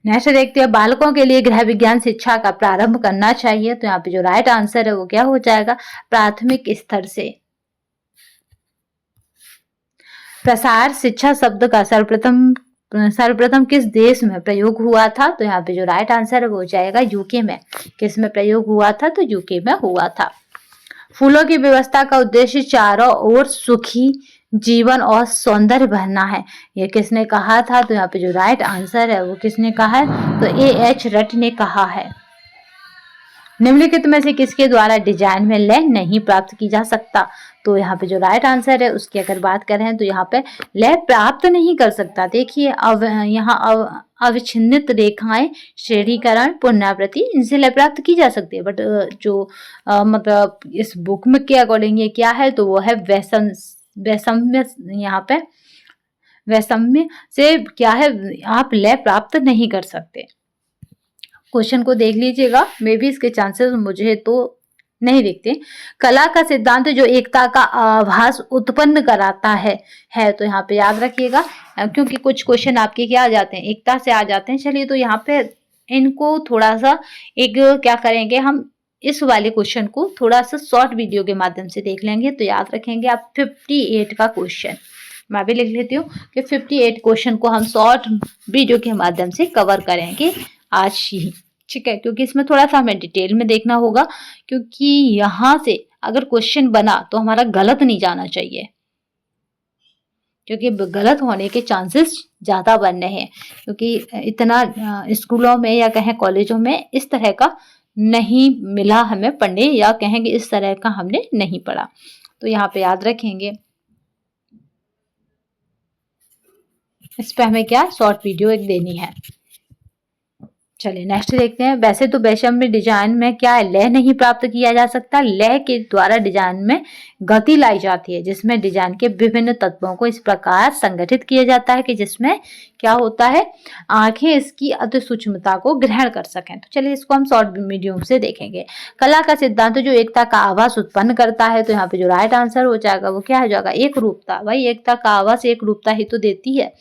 नेक्स्ट देखते हैं, बालकों के लिए गृह विज्ञान शिक्षा का प्रारंभ करना चाहिए। तो यहाँ पे जो राइट आंसर है वो क्या हो जाएगा, प्राथमिक स्तर से। प्रसार शिक्षा शब्द का सर्वप्रथम किस देश में प्रयोग हुआ था। तो यहाँ पे जो राइट आंसर है वो हो जाएगा यूके में। किस में प्रयोग हुआ था, तो यूके में हुआ था। फूलों की व्यवस्था का उद्देश्य चारों ओर सुखी जीवन और सौंदर्य भरना है। ये किसने कहा था, तो यहाँ पे जो राइट आंसर है वो किसने कहा है, तो A.H. रट ने कहा है। निम्नलिखित में से किसके द्वारा डिजाइन में लय नहीं प्राप्त की जा सकता। तो यहाँ पे जो राइट आंसर है उसकी अगर बात करें तो यहाँ पे लय प्राप्त नहीं कर सकता। देखिए अब यहाँ अविच्छिन्नित रेखाएं, श्रेणीकरण, पुनरावृत्ति, इनसे लय प्राप्त की जा सकती है। बट जो मतलब इस बुक में के अकॉर्डिंग ये क्या है, तो वो है वैषम्य। यहाँ पे वैषम्य से क्या है, आप लय प्राप्त नहीं कर सकते। क्वेश्चन को देख लीजिएगा, मे भी इसके चांसेस मुझे तो नहीं दिखते। कला का सिद्धांत जो एकता का आभास उत्पन्न कराता है तो यहाँ पे याद रखिएगा, क्योंकि कुछ क्वेश्चन आपके क्या आ जाते हैं, एकता से आ जाते हैं। चलिए तो यहाँ पे इनको थोड़ा सा एक क्या करेंगे, हम इस वाले क्वेश्चन को थोड़ा सा शॉर्ट वीडियो के माध्यम से देख लेंगे। तो याद रखेंगे आप 58 का क्वेश्चन, मैं भी लिख लेती हूँ कि 58 क्वेश्चन को हम शॉर्ट वीडियो के माध्यम से कवर करेंगे आज ही। ठीक है, क्योंकि इसमें थोड़ा सा हमें डिटेल में देखना होगा, क्योंकि यहाँ से अगर क्वेश्चन बना तो हमारा गलत नहीं जाना चाहिए, क्योंकि गलत होने के चांसेस ज़्यादा बन रहे हैं। क्योंकि इतना स्कूलों में या कहें कॉलेजों में इस तरह का नहीं मिला हमें पढ़ने, या कहेंगे इस तरह का हमने नहीं पढ़ा। तो यहाँ पे याद रखेंगे, इस पे हमें क्या शॉर्ट वीडियो एक देनी है। चलिए नेक्स्ट देखते हैं। वैसे तो वैषम्य डिजाइन में क्या है, लय नहीं प्राप्त किया जा सकता। लय के द्वारा डिजाइन में गति लाई जाती है, जिसमें डिजाइन के विभिन्न तत्वों को इस प्रकार संगठित किया जाता है कि जिसमें क्या होता है, आंखें इसकी अति सूक्ष्मता को ग्रहण कर सकें। तो चलिए इसको हम शॉर्ट मीडियम से देखेंगे। कला का सिद्धांत जो एकता का आभास उत्पन्न करता है। तो यहाँ पे जो राइट आंसर हो जाएगा वो क्या हो जाएगा, एक रूपता। भाई एकता का आभास एक रूपता ही तो देती है।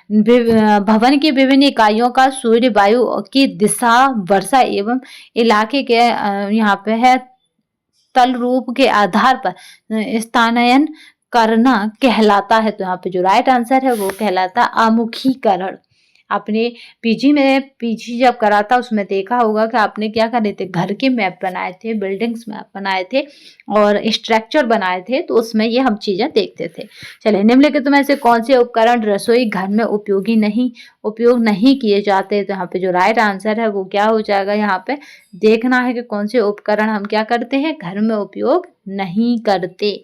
भवन की विभिन्न इकाइयों का सूर्य, वायु की दिशा, वर्षा एवं इलाके के यहाँ पे है तल रूप के आधार पर स्थानायन करना कहलाता है। तो यहाँ पे जो राइट आंसर है वो कहलाता आमुखीकरण। आपने पीजी जब करा था उसमें देखा होगा कि आपने क्या करे थे, घर के मैप बनाए थे, बिल्डिंग्स मैप बनाए थे और स्ट्रक्चर बनाए थे, तो उसमें ये हम चीजें देखते थे। चलिए निम्नलिखित में से कौन से उपकरण रसोई घर में उपयोग नहीं किए जाते। तो यहाँ पे जो राइट आंसर है वो क्या हो जाएगा, यहाँ पे देखना है कि कौन से उपकरण हम क्या करते हैं, घर में उपयोग नहीं करते।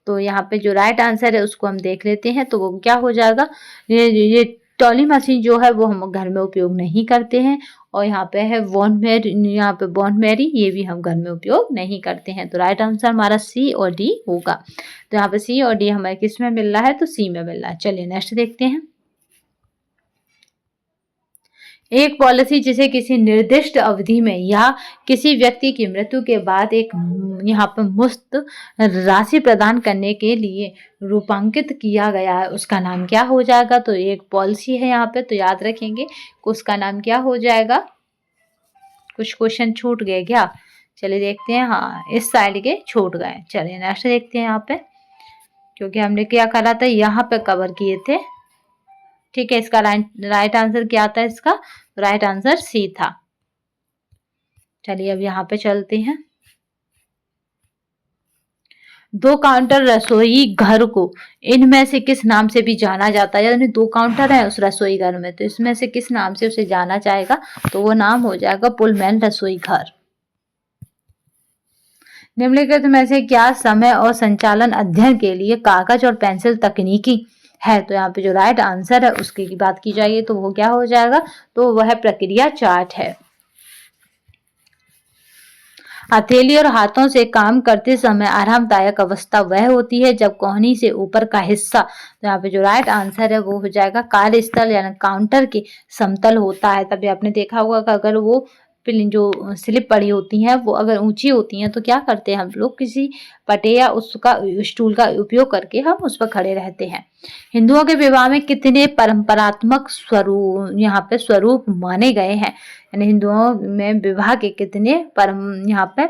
तो यहाँ पे जो राइट आंसर है उसको हम देख लेते हैं। तो वो क्या हो जाएगा, ये टॉली मशीन जो है वो हम घर में उपयोग नहीं करते हैं। और यहाँ पे है बॉन मैरी, यहाँ पे बॉन मैरी, ये भी हम घर में उपयोग नहीं करते हैं। तो राइट आंसर हमारा सी और डी होगा। तो यहाँ पे सी और डी हमें किस में मिल रहा है, तो सी में मिल रहा है। चलिए नेक्स्ट देखते हैं। एक पॉलिसी जिसे किसी निर्दिष्ट अवधि में या किसी व्यक्ति की मृत्यु के बाद एक यहाँ पर मुफ्त राशि प्रदान करने के लिए रूपांकित किया गया है, उसका नाम क्या हो जाएगा। तो एक पॉलिसी है यहाँ पे, तो याद रखेंगे उसका नाम क्या हो जाएगा। कुछ क्वेश्चन छूट गए क्या, चलिए देखते हैं। हाँ, इस साइड के छूट गए। चलिए नेक्स्ट देखते हैं यहाँ पे, क्योंकि हमने क्या करा था, यहाँ पे कवर किए थे। ठीक है, इसका राइट आंसर क्या आता है, इसका राइट आंसर सी था। चलिए अब यहाँ पे चलते हैं। दो काउंटर रसोई घर को इनमें से किस नाम से भी जाना जाता है, यानी दो काउंटर है उस रसोई घर में, तो इसमें से किस नाम से उसे जाना जाएगा, तो वो नाम हो जाएगा पुलमैन रसोई घर। निम्नलिखित में से क्या समय और संचालन अध्ययन के लिए कागज और पेंसिल तकनीकी है। तो यहाँ पे जो राइट आंसर है उसकी की बात की जाएगी तो वो क्या हो जाएगा, तो वह प्रक्रिया चार्ट है। हथेली और हाथों से काम करते समय आरामदायक अवस्था वह होती है जब कोहनी से ऊपर का हिस्सा, तो यहाँ पे जो राइट आंसर है वो हो जाएगा कार्यस्थल यानी काउंटर के समतल होता है। तभी आपने देखा होगा कि अगर वो जो स्लिप पड़ी होती हैं वो अगर ऊंची होती हैं तो क्या करते हैं हम लोग, किसी पटे या उसका स्टूल का उपयोग करके हम उस पर खड़े रहते हैं। हिंदुओं के विवाह में कितने परंपरात्मक स्वरूप यहाँ पे स्वरूप माने गए हैं, यानी हिंदुओं में विवाह के कितने यहाँ पे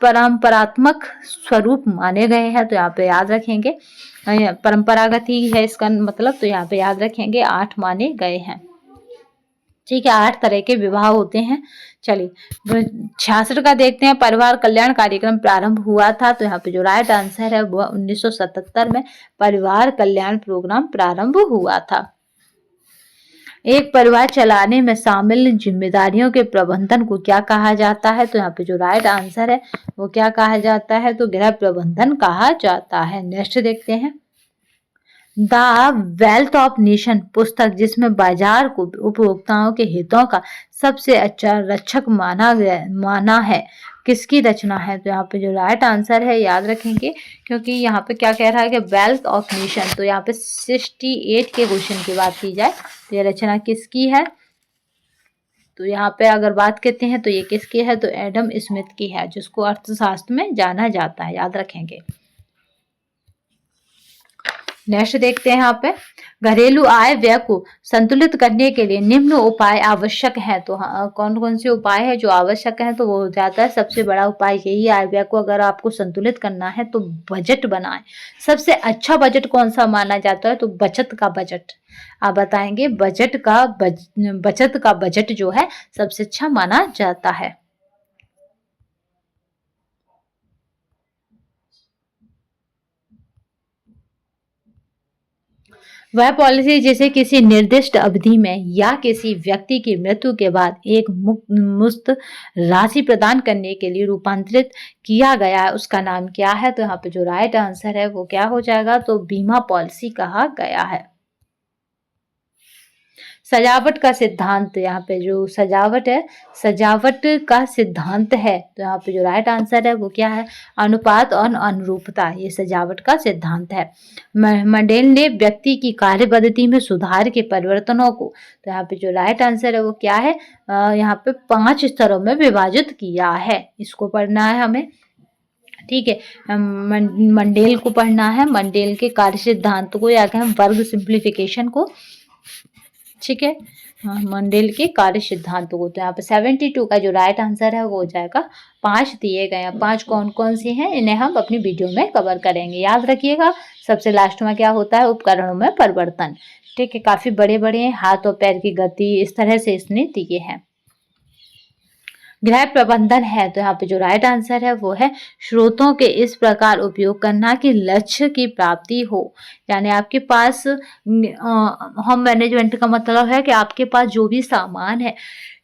परंपरात्मक स्वरूप माने गए हैं। तो यहाँ पे याद रखेंगे परंपरागत ही है इसका मतलब, तो यहाँ पे याद रखेंगे 8 माने गए हैं। ठीक है, 8 तरह के विवाह होते हैं। चलिए 66 का देखते हैं। परिवार कल्याण कार्यक्रम प्रारंभ हुआ था, तो यहाँ पे जो राइट आंसर है वो 1977 में परिवार कल्याण प्रोग्राम प्रारंभ हुआ था। एक परिवार चलाने में शामिल जिम्मेदारियों के प्रबंधन को क्या कहा जाता है, तो यहाँ पे जो राइट आंसर है वो क्या कहा जाता है, तो गृह प्रबंधन कहा जाता है। नेक्स्ट देखते हैं। द वेल्थ ऑफ नेशन पुस्तक जिसमें बाजार को उपभोक्ताओं के हितों का सबसे अच्छा रक्षक माना है, किसकी रचना है। तो यहाँ पे जो राइट आंसर है याद रखेंगे, क्योंकि यहाँ पे क्या कह रहा है कि वेल्थ ऑफ नेशन, तो यहाँ पे 68 के क्वेश्चन की बात की जाए तो ये रचना किसकी है। तो यहाँ पे अगर बात करते हैं तो ये किसकी है, तो एडम स्मिथ की है, जिसको अर्थशास्त्र में जाना जाता है, याद रखेंगे। नेक्स्ट देखते हैं। यहाँ पे घरेलू आय व्यय को संतुलित करने के लिए निम्न उपाय आवश्यक हैं। तो कौन कौन से उपाय है जो आवश्यक है, तो वो हो जाता है सबसे बड़ा उपाय यही है, आय व्यय को अगर आपको संतुलित करना है तो बजट बनाएं। सबसे अच्छा बजट कौन सा माना जाता है, तो बचत का बजट। आप बताएंगे बचत का बजट जो है सबसे अच्छा माना जाता है। वह पॉलिसी जिसे किसी निर्दिष्ट अवधि में या किसी व्यक्ति की मृत्यु के बाद एक मुफ्त राशि प्रदान करने के लिए रूपांतरित किया गया है, उसका नाम क्या है। तो यहाँ पे जो राइट आंसर है वो क्या हो जाएगा, तो बीमा पॉलिसी कहा गया है। सजावट का सिद्धांत, यहाँ पे जो सजावट है, सजावट का सिद्धांत है, तो यहाँ पे जो राइट आंसर है वो क्या है, अनुपात और अनुरूपता, ये सजावट का सिद्धांत है। मंडेल ने व्यक्ति की कार्य पद्धति में सुधार के परिवर्तनों को, तो यहाँ पे जो राइट आंसर है वो क्या है, यहाँ पे 5 स्तरों में विभाजित किया है, इसको पढ़ना है हमें। ठीक है, मंडेल को पढ़ना है, मंडेल के कार्य सिद्धांत को, या कहें वर्ग सिंप्लीफिकेशन को। ठीक है, मंडेल के कार्य सिद्धांतों को। तो यहाँ पे 72 का जो राइट आंसर है वो हो जाएगा। 5 दिए गए हैं, 5 कौन कौन से हैं इन्हें हम अपनी वीडियो में कवर करेंगे, याद रखिएगा। सबसे लास्ट में क्या होता है, उपकरणों में परिवर्तन। ठीक है, काफी बड़े बड़े हाथ और पैर की गति, इस तरह से इसने दिए हैं। गृह प्रबंधन है, तो यहाँ पे जो राइट आंसर है वो है स्रोतों के इस प्रकार उपयोग करना कि लक्ष्य की प्राप्ति हो, यानी आपके पास होम मैनेजमेंट का मतलब है कि आपके पास जो भी सामान है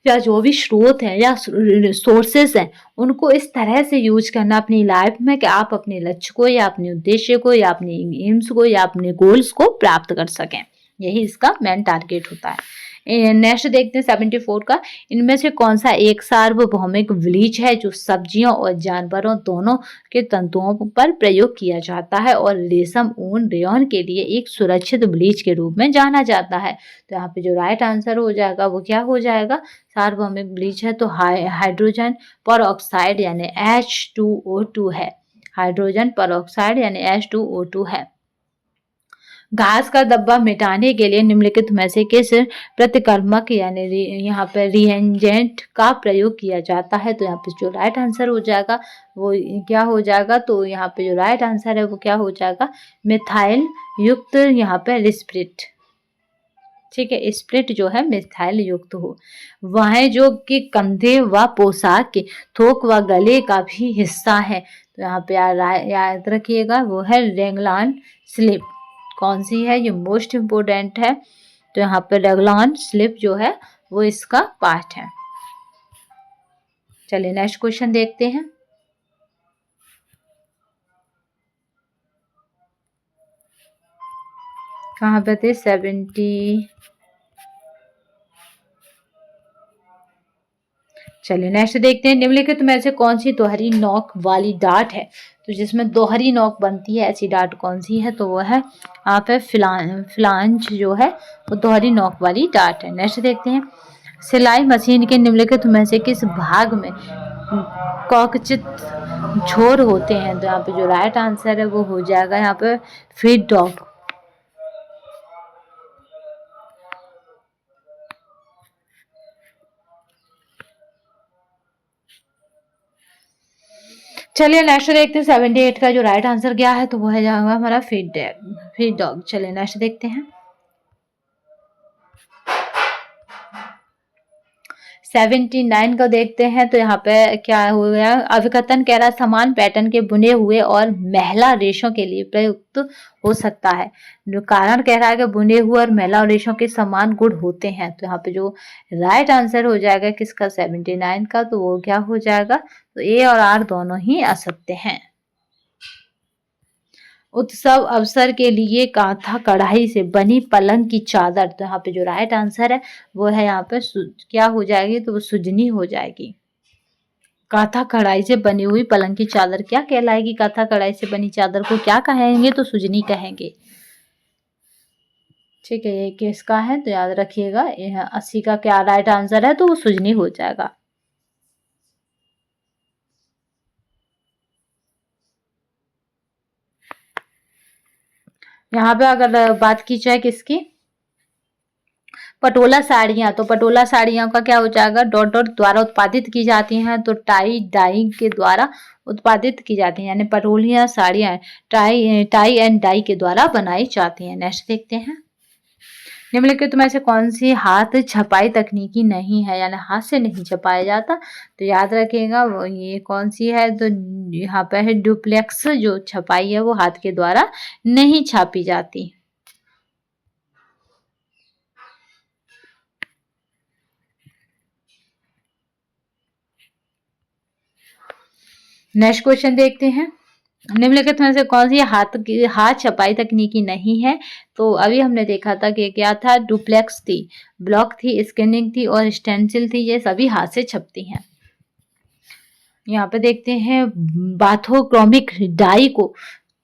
या जो भी स्रोत है या सोर्सेस हैं उनको इस तरह से यूज करना अपनी लाइफ में कि आप अपने लक्ष्य को या अपने उद्देश्य को या अपने एम्स को या अपने गोल्स को प्राप्त कर सकें, यही इसका मेन टारगेट होता है। नेक्स्ट देखते हैं 74 का। इनमें से कौन सा एक सार्वभौमिक ब्लीच है जो सब्जियों और जानवरों दोनों के तंतुओं पर प्रयोग किया जाता है और रेशम, ऊन, रेयॉन के लिए एक सुरक्षित ब्लीच के रूप में जाना जाता है? तो यहाँ पे जो राइट आंसर हो जाएगा वो क्या हो जाएगा? सार्वभौमिक ब्लीच है तो हाइड्रोजन पर यानी H2O2 है। हाइड्रोजन पर यानी H2O2 है। घास का धब्बा मिटाने के लिए निम्नलिखित में से किस प्रतिकर्मक यानी यहाँ पे रिएजेंट का प्रयोग किया जाता है? तो यहाँ पे जो राइट आंसर हो जाएगा वो क्या हो जाएगा? तो यहाँ पे जो राइट आंसर है वो क्या हो जाएगा? मिथाइल युक्त यहाँ पे स्प्रिट। ठीक है, स्प्रिट जो है मिथाइल युक्त हो। वह जो कि कंधे व पोशाक के थोक व गले का भी हिस्सा है। तो यहाँ पे याद रखिएगा वो है रेगलान स्लिप। कौन सी है? ये मोस्ट इम्पोर्टेंट है। तो यहाँ पे रेगलान स्लिप जो है वो इसका पार्ट है। चलिए नेक्स्ट क्वेश्चन देखते हैं। कहाँ पे थे? 70। चलिए नेक्स्ट देखते हैं। निम्नलिखित में से कौन सी दोहरी नोक वाली डाट है? तो जिसमें दोहरी नोक बनती है ऐसी डाट कौन सी है? तो वो है यहाँ पे फ्लांज जो है वो दोहरी नोक वाली डाट है। नेक्स्ट देखते हैं। सिलाई मशीन के निम्नलिखित में से किस भाग में कॉकचित झोर होते हैं? तो यहाँ पे जो राइट आंसर है वो हो जाएगा यहाँ पे फीड डॉग। चलिए नेक्स्ट देखते हैं। 78 का जो राइट आंसर क्या है? तो वो है जाएगा हमारा फीड डॉग। चलिए नेक्स्ट देखते हैं। 79 को देखते हैं। तो यहाँ पे क्या हो गया? अभिकथन कह रहा है समान पैटर्न के बुने हुए और महिला रेशों के लिए प्रयुक्त हो सकता है। जो कारण कह रहा है कि बुने हुए और महिला रेशों के समान गुण होते हैं। तो यहाँ पे जो राइट आंसर हो जाएगा किसका? 79 का। तो वो क्या हो जाएगा? तो ए और आर दोनों ही असत्य हैं। उत्सव अवसर के लिए कांथा कढ़ाई से बनी पलंग की चादर। तो यहाँ पे जो राइट आंसर है वो है यहाँ पे क्या हो जाएगी? तो वो सुजनी हो जाएगी। कांथा कढ़ाई से बनी हुई पलंग की चादर क्या कहलाएगी? कांथा कढ़ाई से बनी चादर को क्या कहेंगे? तो सुजनी कहेंगे। ठीक है, ये किसका है? तो याद रखिएगा 80 का क्या राइट आंसर है? तो वो सुजनी हो जाएगा। यहाँ पे अगर बात की जाए किसकी? पटोला साड़ियाँ। तो पटोला साड़ियों का क्या हो जाएगा? डॉट डॉट द्वारा उत्पादित की जाती हैं। तो टाई डाई के द्वारा उत्पादित की जाती हैं, यानी पटोलियाँ साड़ियाँ टाई एंड डाई के द्वारा बनाई जाती हैं। नेक्स्ट देखते हैं। निम्नलिखित में से कौन सी हाथ छपाई तकनीकी नहीं है, यानी हाथ से नहीं छपाया जाता? तो याद रखिएगा वो ये कौन सी है? तो यहाँ पे है डुप्लेक्स जो छपाई है वो हाथ के द्वारा नहीं छापी जाती। नेक्स्ट क्वेश्चन देखते हैं। निम्नलिखित में से कौन सी हाथ छपाई तकनीकी नहीं है? तो अभी हमने देखा था कि क्या था? डुप्लेक्स थी, ब्लॉक थी, स्कैनिंग थी और स्टेंसिल थी। ये सभी हाथ से छपती हैं। यहाँ पे देखते हैं बाथोक्रोमिक डाई को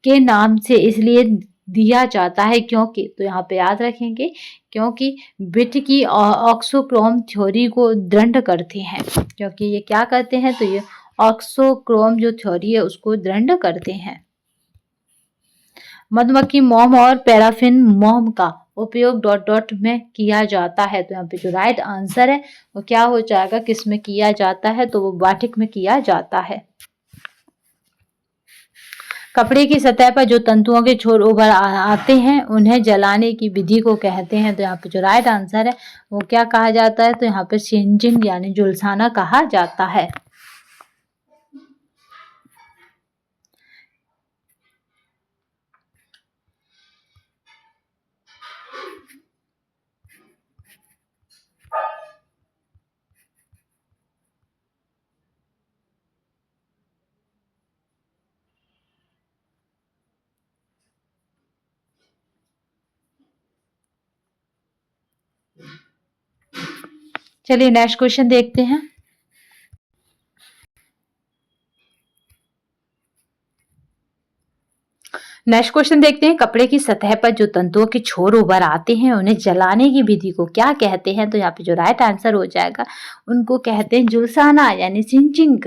के नाम से इसलिए दिया जाता है क्योंकि, तो यहाँ पे याद रखेंगे क्योंकि बिट की ऑक्सोक्रोम थ्योरी को दृढ़ करते हैं। क्योंकि ये क्या करते हैं? तो ये ऑक्सोक्रोम जो थ्योरी है उसको दृढ़ करते हैं। मधुमक्खी मोम और पैराफिन मोम का उपयोग डॉट डॉट में किया जाता है। तो यहाँ पे जो राइट आंसर है वो क्या हो जाएगा? किस में किया जाता है? तो वो बाटिक में किया जाता है। कपड़े की सतह पर जो तंतुओं के छोर उभर आते हैं उन्हें जलाने की विधि को कहते हैं। तो यहाँ पे जो राइट आंसर है वो क्या कहा जाता है? तो यहाँ पे सिंजिंग यानी झुलसाना कहा जाता है। चलिए नेक्स्ट क्वेश्चन देखते हैं। नेक्स्ट क्वेश्चन देखते हैं, कपड़े की सतह पर जो तंतुओं के छोर उभर आते हैं उन्हें जलाने की विधि को क्या कहते हैं? तो यहाँ पे जो राइट आंसर हो जाएगा उनको कहते हैं झुलसाना यानी सिंचिंग।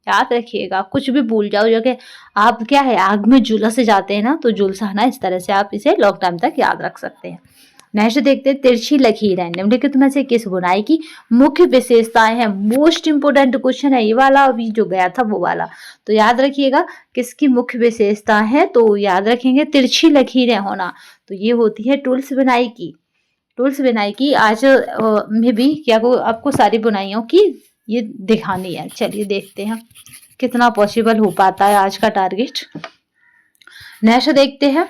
याद रखिएगा, कुछ भी भूल जाओ जगह आप क्या है आग में झुलस जाते हैं ना, तो झुलसाना इस तरह से आप इसे लॉन्ग टाइम तक याद रख सकते हैं। नेक्स्ट देखते हैं, तिरछी लकीर है निम्नलिखित में से किस बुनाई की मुख्य विशेषताएं हैं? मोस्ट इंपोर्टेंट क्वेश्चन है ये वाला, अभी जो गया था वो वाला। तो याद रखिएगा किसकी मुख्य विशेषता है, तो याद रखेंगे तिरछी लकीरें होना। तो ये होती है टूल्स बुनाई की। टूल्स बुनाई की आज में भी क्या को आपको सारी बुनाइयों की ये दिखानी है। चलिए देखते हैं कितना पॉसिबल हो पाता है आज का टारगेट। नेक्स्ट देखते हैं,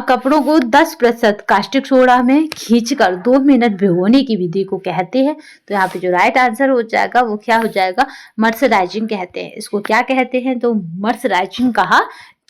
कपड़ों को 10% कास्टिक सोडा में खींचकर 2 मिनट भिगोने की विधि को कहते हैं। तो यहाँ पे जो राइट आंसर हो जाएगा वो क्या हो जाएगा? मर्सराइजिंग कहते हैं इसको। क्या कहते हैं? तो मर्सराइजिंग कहा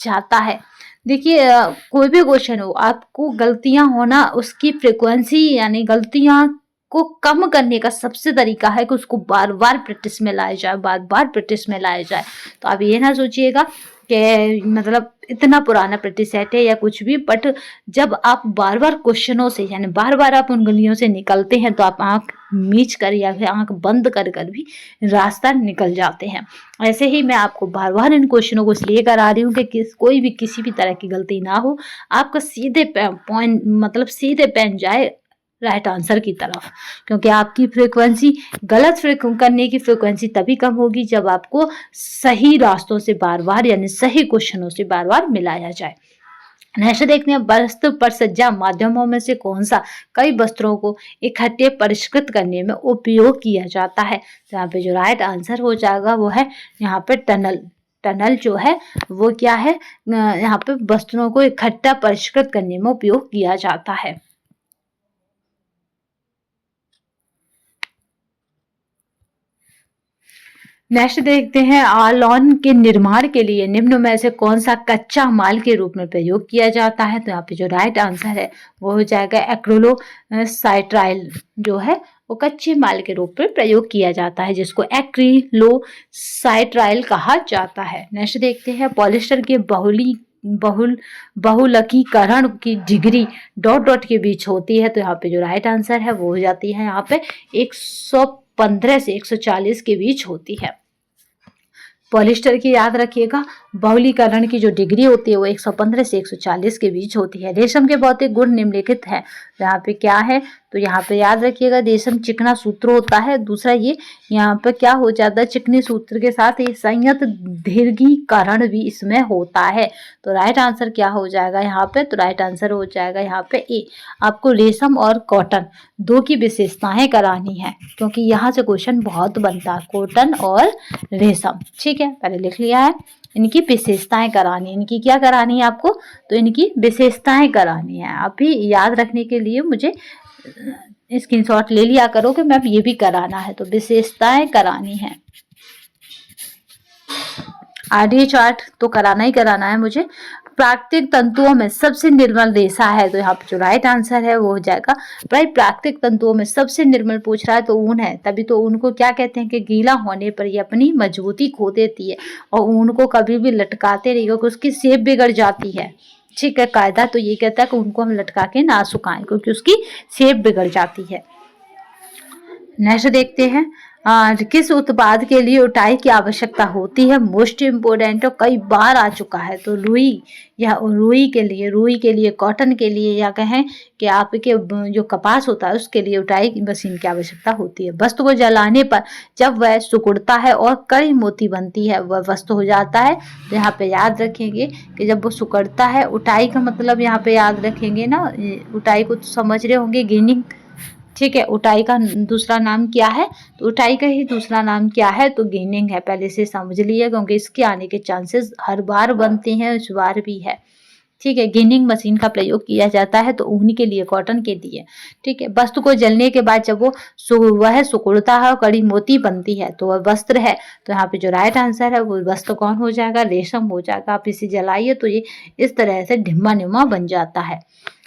जाता है। देखिए कोई भी क्वेश्चन हो, आपको गलतियां होना उसकी फ्रिक्वेंसी यानी गलतियां को कम करने का सबसे तरीका है कि उसको बार बार प्रैक्टिस में लाया जाए, बार बार प्रैक्टिस में लाया जाए। तो आप ये ना सोचिएगा कि मतलब इतना पुराना प्रैक्टिस सेट है या कुछ भी, बट जब आप बार बार क्वेश्चनों से यानी बार बार आप उन गलियों से निकलते हैं तो आप आंख मीच कर या फिर आंख बंद कर कर भी रास्ता निकल जाते हैं। ऐसे ही मैं आपको बार बार इन क्वेश्चनों को इसलिए करा रही हूँ कि कोई भी किसी भी तरह की गलती ना हो, आपका सीधे पॉइंट मतलब सीधे पेन जाए राइट आंसर की तरफ। क्योंकि आपकी फ्रीक्वेंसी गलत करने की फ्रीक्वेंसी तभी कम होगी जब आपको सही रास्तों से बार बार यानी सही क्वेश्चनों से बार बार मिलाया जाए। नेक्स्ट देखते हैं, वस्त्र पर सज्जा माध्यमों में से कौन सा कई वस्त्रों को इकट्ठे परिष्कृत करने में उपयोग किया जाता है? तो यहाँ पे जो राइट आंसर हो जाएगा वो है यहाँ पे टनल। टनल जो है वो क्या है, यहाँ पे वस्त्रों को इकट्ठा परिष्कृत करने में उपयोग किया जाता है। नेक्स्ट देखते हैं, आलोन के निर्माण के लिए निम्न में से कौन सा कच्चा माल के रूप में प्रयोग किया जाता है? तो यहाँ पे जो राइट आंसर है वो हो जाएगा एक्रिलोसाइट्राइल जो है वो कच्चे माल के रूप में प्रयोग किया जाता है, जिसको एक्रिलोसाइट्राइल कहा जाता है। नेक्स्ट देखते हैं, पॉलिस्टर के बहुलकीकरण की डिग्री डॉट डॉट के बीच होती है। तो यहाँ पे जो राइट आंसर है वो हो जाती है यहाँ पे 115 से 140 के बीच होती है। पॉलिस्टर की याद रखिएगा बहुलीकरण की जो डिग्री होती है वो 115 से 140 के बीच होती है। रेशम के भौतिक गुण निम्नलिखित है। यहाँ पे क्या है, तो यहाँ पे याद रखिएगा रेशम चिकना सूत्र होता है। दूसरा ये यहाँ पे क्या हो जाता है, चिकने सूत्र के साथ ये संयत दीर्घीकरण भी इसमें होता है। तो राइट आंसर क्या हो जाएगा यहाँ पे, तो राइट आंसर हो जाएगा यहाँ पे ए। आपको रेशम और कॉटन दो की विशेषताएं करानी है क्योंकि यहाँ से क्वेश्चन बहुत बनता है, कॉटन और रेशम। ठीक है, पहले लिख लिया है। इनकी विशेषताएं करानी, इनकी क्या करानी है आपको, तो इनकी विशेषताएं करानी है। आप भी याद रखने के लिए मुझे स्क्रीनशॉट ले लिया करो कि मैं ये भी कराना है, तो विशेषताएं करानी है। आरडीए चार्ट तो कराना ही कराना है मुझे। प्राकृतिक तंतुओं में सबसे निर्मल रेशा है, तो यहाँ पे जो राइट आंसर है वो हो जाएगा भाई प्राकृतिक तंतुओं में सबसे निर्मल पूछ रहा है तो ऊन है। तभी तो ऊन को क्या कहते हैं कि गीला होने पर ये अपनी मजबूती खो देती है और ऊन को कभी भी लटकाते रहिए क्योंकि उसकी शेप बिगड़ जाती है। ठीक है, कायदा तो ये कहता है कि उनको हम लटका के ना सुखाएं क्योंकि उसकी शेप बिगड़ जाती है। नेक्स्ट देखते हैं, किस उत्पाद के लिए उटाई की आवश्यकता होती है? मोस्ट इम्पोर्टेंट और कई बार आ चुका है, तो रुई या रुई के लिए कॉटन के लिए या कहें कि आपके जो कपास होता है उसके लिए उटाई की मशीन की आवश्यकता होती है। वस्तु को जलाने पर जब वह सिकुड़ता है और कड़ी मोती बनती है वह वस्तु हो जाता है। तो यहाँ पे याद रखेंगे कि जब वो सिकुड़ता है, उटाई का मतलब यहाँ पे याद रखेंगे ना, उटाई को तो समझ रहे होंगे, गिनिंग। ठीक है, उटाई का दूसरा नाम क्या है, तो उटाई का ही दूसरा नाम क्या है, तो गिनिंग है। पहले से समझ लिया क्योंकि इसके आने के चांसेस हर बार बनते हैं, इस बार भी है। ठीक है, गिनिंग मशीन का प्रयोग किया जाता है तो ऊन के लिए, कॉटन के लिए। ठीक है, वस्तु को जलने के बाद जब वह सिकुड़ता है और कड़ी मोती बनती है तो वह वस्त्र है। तो यहाँ पे जो राइट आंसर है वो वस्त्र कौन हो जाएगा, रेशम हो जाएगा। आप इसे जलाइए तो ये इस तरह से ढिम्मा निम्मा बन जाता है।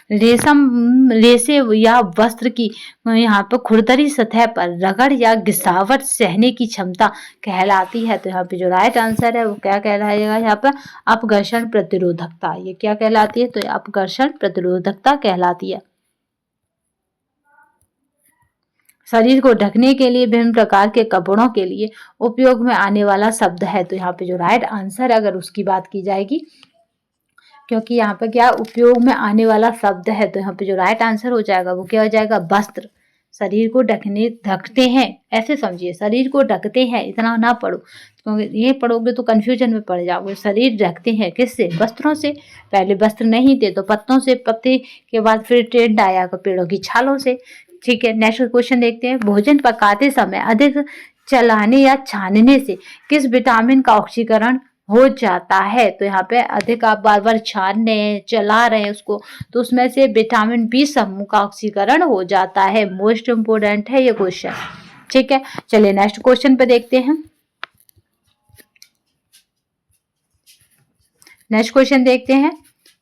रेशम रेशे या वस्त्र की यहाँ पर खुरदरी सतह पर रगड़ या घिसावट सहने की क्षमता कहलाती है। तो यहाँ पे जो राइट आंसर है वो क्या कहलाएगा यहाँ पर, अपघर्षण प्रतिरोधकता। ये क्या कहलाती है, तो अपघर्षण प्रतिरोधकता कहलाती है। शरीर को ढकने के लिए विभिन्न प्रकार के कपड़ों के लिए उपयोग में आने वाला शब्द है। तो यहाँ पे जो राइट आंसर है अगर उसकी बात की जाएगी, क्योंकि यहाँ पे क्या उपयोग में आने वाला शब्द है, तो यहाँ पे जो राइट आंसर हो जाएगा वो क्या हो जाएगा, वस्त्र। शरीर को ढकते हैं, ऐसे समझिए, शरीर को ढकते हैं, इतना ना पढ़ो क्योंकि ये पढ़ोगे तो कंफ्यूजन में पड़ जाओगे। शरीर ढकते हैं किससे, वस्त्रों से। पहले वस्त्र नहीं थे तो पत्तों से, पत्ते के बाद फिर ट्रेंड आया पेड़ों की छालों से। ठीक है, नेक्स्ट क्वेश्चन देखते हैं। भोजन पकाते समय अधिक चलाने या छानने से किस विटामिन का ऑक्सीकरण हो जाता है। तो यहाँ पे अधिक आप बार बार छान रहे हैं, चला रहे हैं उसको, तो उसमें से विटामिन बी समूह का ऑक्सीकरण हो जाता है। मोस्ट इम्पोर्टेंट है ये क्वेश्चन। ठीक है, चलिए नेक्स्ट क्वेश्चन पे देखते हैं। नेक्स्ट क्वेश्चन देखते हैं।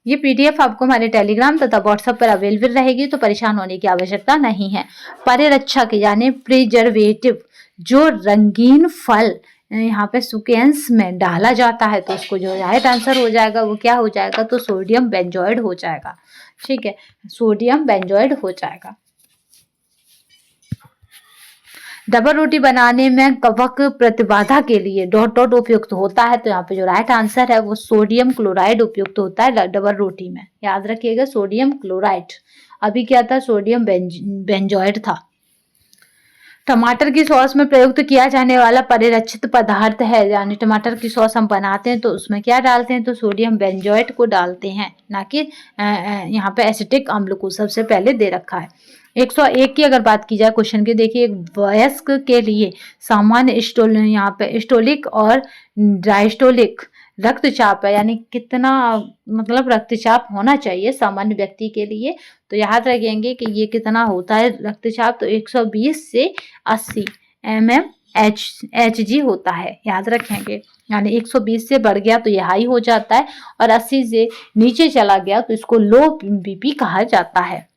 ये पीडीएफ आपको हमारे टेलीग्राम तथा व्हाट्सएप पर अवेलेबल रहेगी, तो परेशान होने की आवश्यकता नहीं है। परिरक्षक यानी प्रिजर्वेटिव जो रंगीन फल यहाँ पे सुकेंस में डाला जाता है, तो उसको जो राइट आंसर हो जाएगा वो क्या हो जाएगा, तो सोडियम बेंजोइड हो जाएगा। ठीक है, सोडियम बेंजोइड हो जाएगा। डबल रोटी बनाने में कवक प्रतिबाधा के लिए डॉट डॉट उपयुक्त होता है। तो यहाँ पे जो राइट आंसर है वो सोडियम क्लोराइड उपयुक्त होता है डबल रोटी में। याद रखिएगा, सोडियम क्लोराइड। अभी क्या था, सोडियम बेंजोइड था। टमाटर की सॉस में प्रयुक्त किया जाने वाला परिरक्षित पदार्थ है, यानी टमाटर की सॉस हम बनाते हैं तो उसमें क्या डालते हैं, तो सोडियम बेंजोएट को डालते हैं, ना कि यहाँ पे एसिटिक अम्ल को सबसे पहले दे रखा है। 101 की अगर बात की जाए क्वेश्चन की, देखिए एक वयस्क के लिए सामान्य यहाँ पे स्टोलिक और डायस्टोलिक रक्तचाप है, यानी कितना मतलब रक्तचाप होना चाहिए सामान्य व्यक्ति के लिए, तो याद रखेंगे कि ये कितना होता है रक्तचाप, तो 120 से 80 mmHg होता है। याद रखेंगे, यानी 120 से बढ़ गया तो ये हाई हो जाता है, और 80 से नीचे चला गया तो इसको लो बीपी कहा जाता है।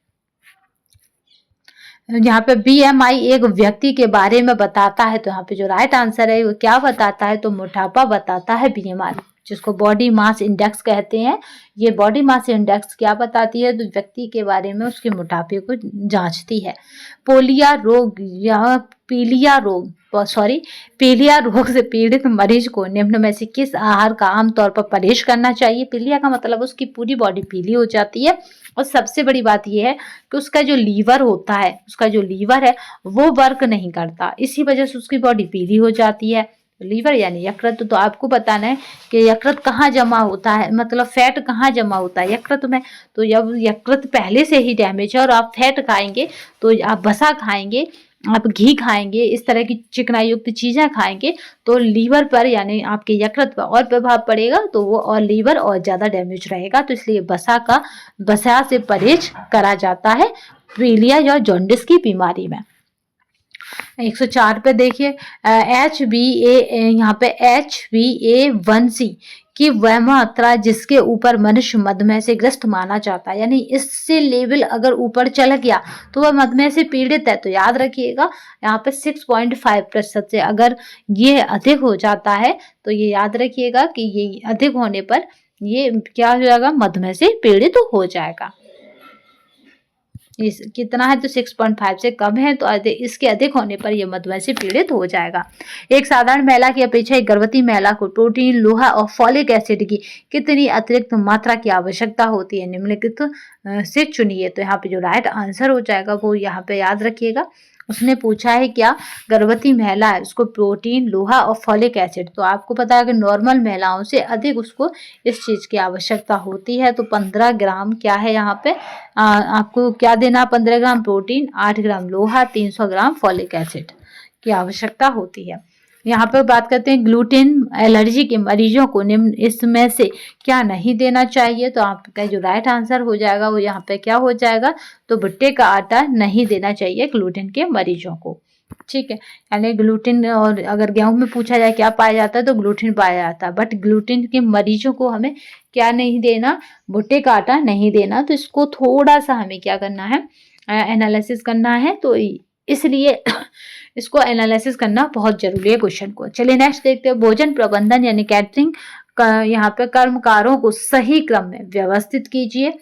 यहाँ पे BMI एक व्यक्ति के बारे में बताता है, तो यहाँ पे जो राइट आंसर है वो क्या बताता है, तो मोटापा बताता है BMI, जिसको बॉडी मास इंडेक्स कहते हैं। ये बॉडी मास इंडेक्स क्या बताती है, तो व्यक्ति के बारे में उसके मोटापे को जांचती है। पीलिया रोग से पीड़ित मरीज को निम्न में से किस आहार का आमतौर पर परहेज करना चाहिए। पीलिया का मतलब उसकी पूरी बॉडी पीली हो जाती है, और सबसे बड़ी बात यह है कि उसका जो लीवर होता है, वो वर्क नहीं करता, इसी वजह से उसकी बॉडी पीली हो जाती है। लीवर यानी यकृत, तो आपको बताना है कि यकृत कहाँ जमा होता है, मतलब फैट कहाँ जमा होता है, यकृत में। तो जब यकृत पहले से ही डैमेज है और आप फैट खाएंगे, तो आप वसा खाएंगे, आप घी खाएंगे, इस तरह की चिकनाई युक्त चीजें खाएंगे, तो लीवर पर यानी आपके यकृत पर और प्रभाव पड़ेगा, तो वो और लीवर और ज्यादा डैमेज रहेगा। तो इसलिए वसा से परहेज करा जाता है पीलिया या जॉन्डिस की बीमारी में। 104 पे देखिए, यहाँ पे HbA1c की वह मात्रा जिसके ऊपर मनुष्य मधुमेह से ग्रस्त माना जाता है, यानी इससे लेवल अगर ऊपर चला गया तो वह मधुमेह से पीड़ित है। तो याद रखिएगा, यहाँ पे 6.5% से अगर ये अधिक हो जाता है, तो ये याद रखिएगा कि ये अधिक होने पर ये क्या हो जाएगा, मधुमेह से पीड़ित हो जाएगा। इस कितना है, तो 6.5 से कम है, तो इसके अधिक होने पर यह मधुमेह से पीड़ित हो जाएगा। एक साधारण महिला की अपेक्षा एक गर्भवती महिला को प्रोटीन, लोहा और फॉलिक एसिड की कितनी अतिरिक्त मात्रा की आवश्यकता होती है, निम्नलिखित से चुनिए। तो यहाँ पे जो राइट आंसर हो जाएगा वो यहाँ पे याद रखिएगा, उसने पूछा है क्या, गर्भवती महिला है उसको प्रोटीन, लोहा और फॉलिक एसिड। तो आपको पता है कि नॉर्मल महिलाओं से अधिक उसको इस चीज की आवश्यकता होती है। तो 15 ग्राम क्या है यहाँ पे, आपको क्या देना, 15 ग्राम प्रोटीन, 8 ग्राम लोहा, 300 ग्राम फॉलिक एसिड की आवश्यकता होती है। यहाँ पर बात करते हैं ग्लूटेन एलर्जी के मरीजों को निम्न इसमें से क्या नहीं देना चाहिए। तो आपका जो राइट आंसर हो जाएगा वो यहाँ पे क्या हो जाएगा, तो भुट्टे का आटा नहीं देना चाहिए ग्लूटेन के मरीजों को। ठीक है, यानी ग्लूटीन, और अगर गेहूं में पूछा जाए क्या पाया जाता है तो ग्लूटीन पाया जाता है। बट ग्लूटीन के मरीजों को हमें क्या नहीं देना, भुट्टे का आटा नहीं देना। तो इसको थोड़ा सा हमें क्या करना है, एनालिसिस करना है। तो इसलिए इसको एनालिसिस करना बहुत जरूरी है क्वेश्चन को। चलिए नेक्स्ट देखते हैं, भोजन प्रबंधन यानी कैटरिंग का यहाँ पे कर्मकारों को सही क्रम में व्यवस्थित कीजिए।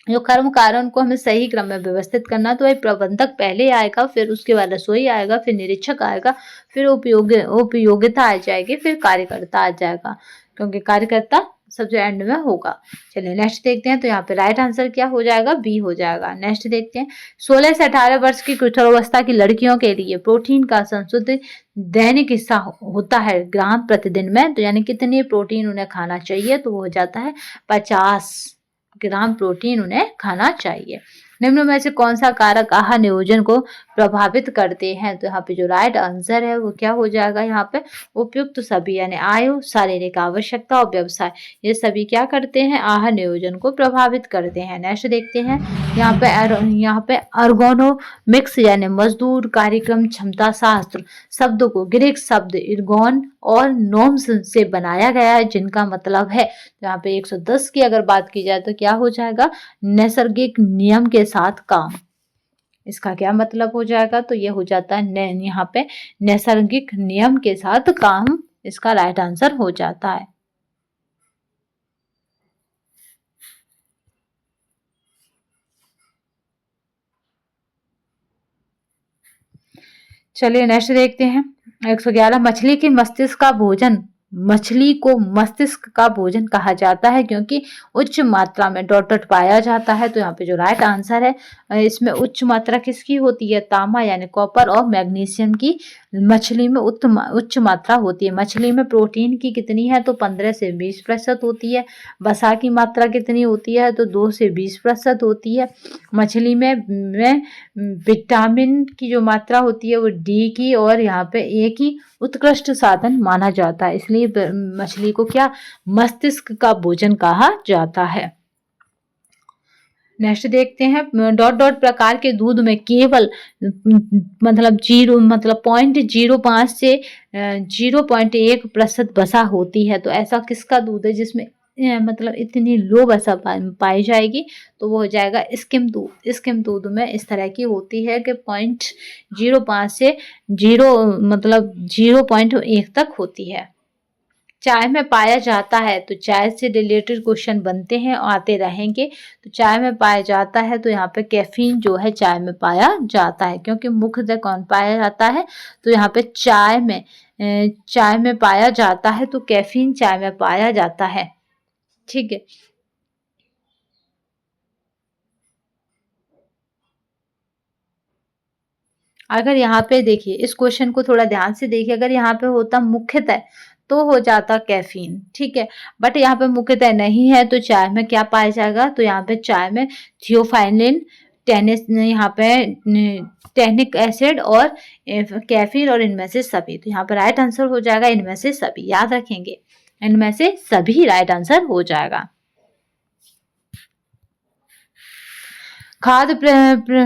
जो कर्मकारों को हमें सही क्रम में व्यवस्थित करना, तो वही प्रबंधक पहले आएगा, फिर उसके बाद रसोई आएगा, फिर निरीक्षक आएगा, फिर उपयोगिता आ जाएगी, फिर कार्यकर्ता आ जाएगा, क्योंकि कार्यकर्ता सबसे एंड में होगा। चलिए नेक्स्ट देखते हैं, तो यहाँ पे राइट आंसर क्या हो जाएगा, बी हो जाएगा। नेक्स्ट देखते हैं, 16 से 18 वर्ष की किशोरावस्था की लड़कियों के लिए प्रोटीन का संशुद्ध दैनिक हिस्सा होता है ग्राम प्रतिदिन में। तो यानी कितनी प्रोटीन उन्हें खाना चाहिए, तो वो हो जाता है 50 ग्राम प्रोटीन उन्हें खाना चाहिए। निम्न में से कौन सा कारक आहार नियोजन को प्रभावित करते हैं, तो यहाँ पे जो राइट आंसर है वो क्या हो जाएगा, यहाँ पे उपयुक्त सभी, यानी आयु, शारीरिक आवश्यकता और व्यवसाय, ये सभी क्या करते हैं, आहार नियोजन को प्रभावित करते हैं। नेक्स्ट देखते हैं, यहाँ पे अर्गोनोमिक्स यानी मजदूर कार्यक्रम क्षमता शास्त्र शब्द को ग्रीक शब्द इर्गोन और नोम्स से बनाया गया है, जिनका मतलब है, यहाँ पे 110 की अगर बात की जाए तो क्या हो जाएगा, नैसर्गिक नियम के साथ काम। इसका क्या मतलब हो जाएगा, तो ये हो जाता है यहाँ पे नैसर्गिक नियम के साथ काम, इसका राइट आंसर हो जाता है। चलिए नेक्स्ट देखते हैं, 111, मछली की मस्तिष्क का भोजन, मछली को मस्तिष्क का भोजन कहा जाता है क्योंकि उच्च मात्रा में डॉट डॉट पाया जाता है। तो यहाँ पे जो राइट आंसर है, इसमें उच्च मात्रा किसकी होती है, तांबा यानी कॉपर और मैग्नीशियम की मछली में उच्च मात्रा होती है। मछली में प्रोटीन की कितनी है, तो 15 से 20% होती है। वसा की मात्रा कितनी होती है, तो 2 से 20% होती है। मछली में विटामिन की जो मात्रा होती है वो डी की और यहाँ पे ए की उत्कृष्ट साधन माना जाता है, इसलिए मछली को क्या, मस्तिष्क का भोजन कहा जाता है। नेक्स्ट देखते हैं, डॉट डॉट प्रकार के दूध में केवल मतलब 0.05 से 0.1% वसा होती है। तो ऐसा किसका दूध है जिसमें मतलब इतनी लो वसा पाई जाएगी, तो वो हो जाएगा स्किम दूध। स्किम दूध में इस तरह की होती है कि 0.05 से 0.1 तक होती है। चाय में पाया जाता है, तो चाय से रिलेटेड क्वेश्चन बनते हैं और आते रहेंगे। तो चाय में पाया जाता है, तो यहाँ पे कैफीन जो है चाय में पाया जाता है, क्योंकि मुख्यतः कौन पाया जाता है, तो यहाँ पे चाय में पाया जाता है, तो कैफीन चाय में पाया जाता है। ठीक है, अगर यहाँ पे देखिए इस क्वेश्चन को थोड़ा ध्यान से देखिए, अगर यहाँ पे होता मुख्यतः तो हो जाता कैफीन, ठीक है, बट यहाँ पे मुख्यतः नहीं है, तो चाय में क्या पाया जाएगा, तो यहाँ पे चाय में थियोफाइलिन, यहाँ पे टैनिक एसिड और कैफीन और इनमें से सभी। तो यहाँ पे राइट आंसर हो जाएगा इनमें से सभी, याद रखेंगे, इनमें से सभी राइट आंसर हो जाएगा। खाद्य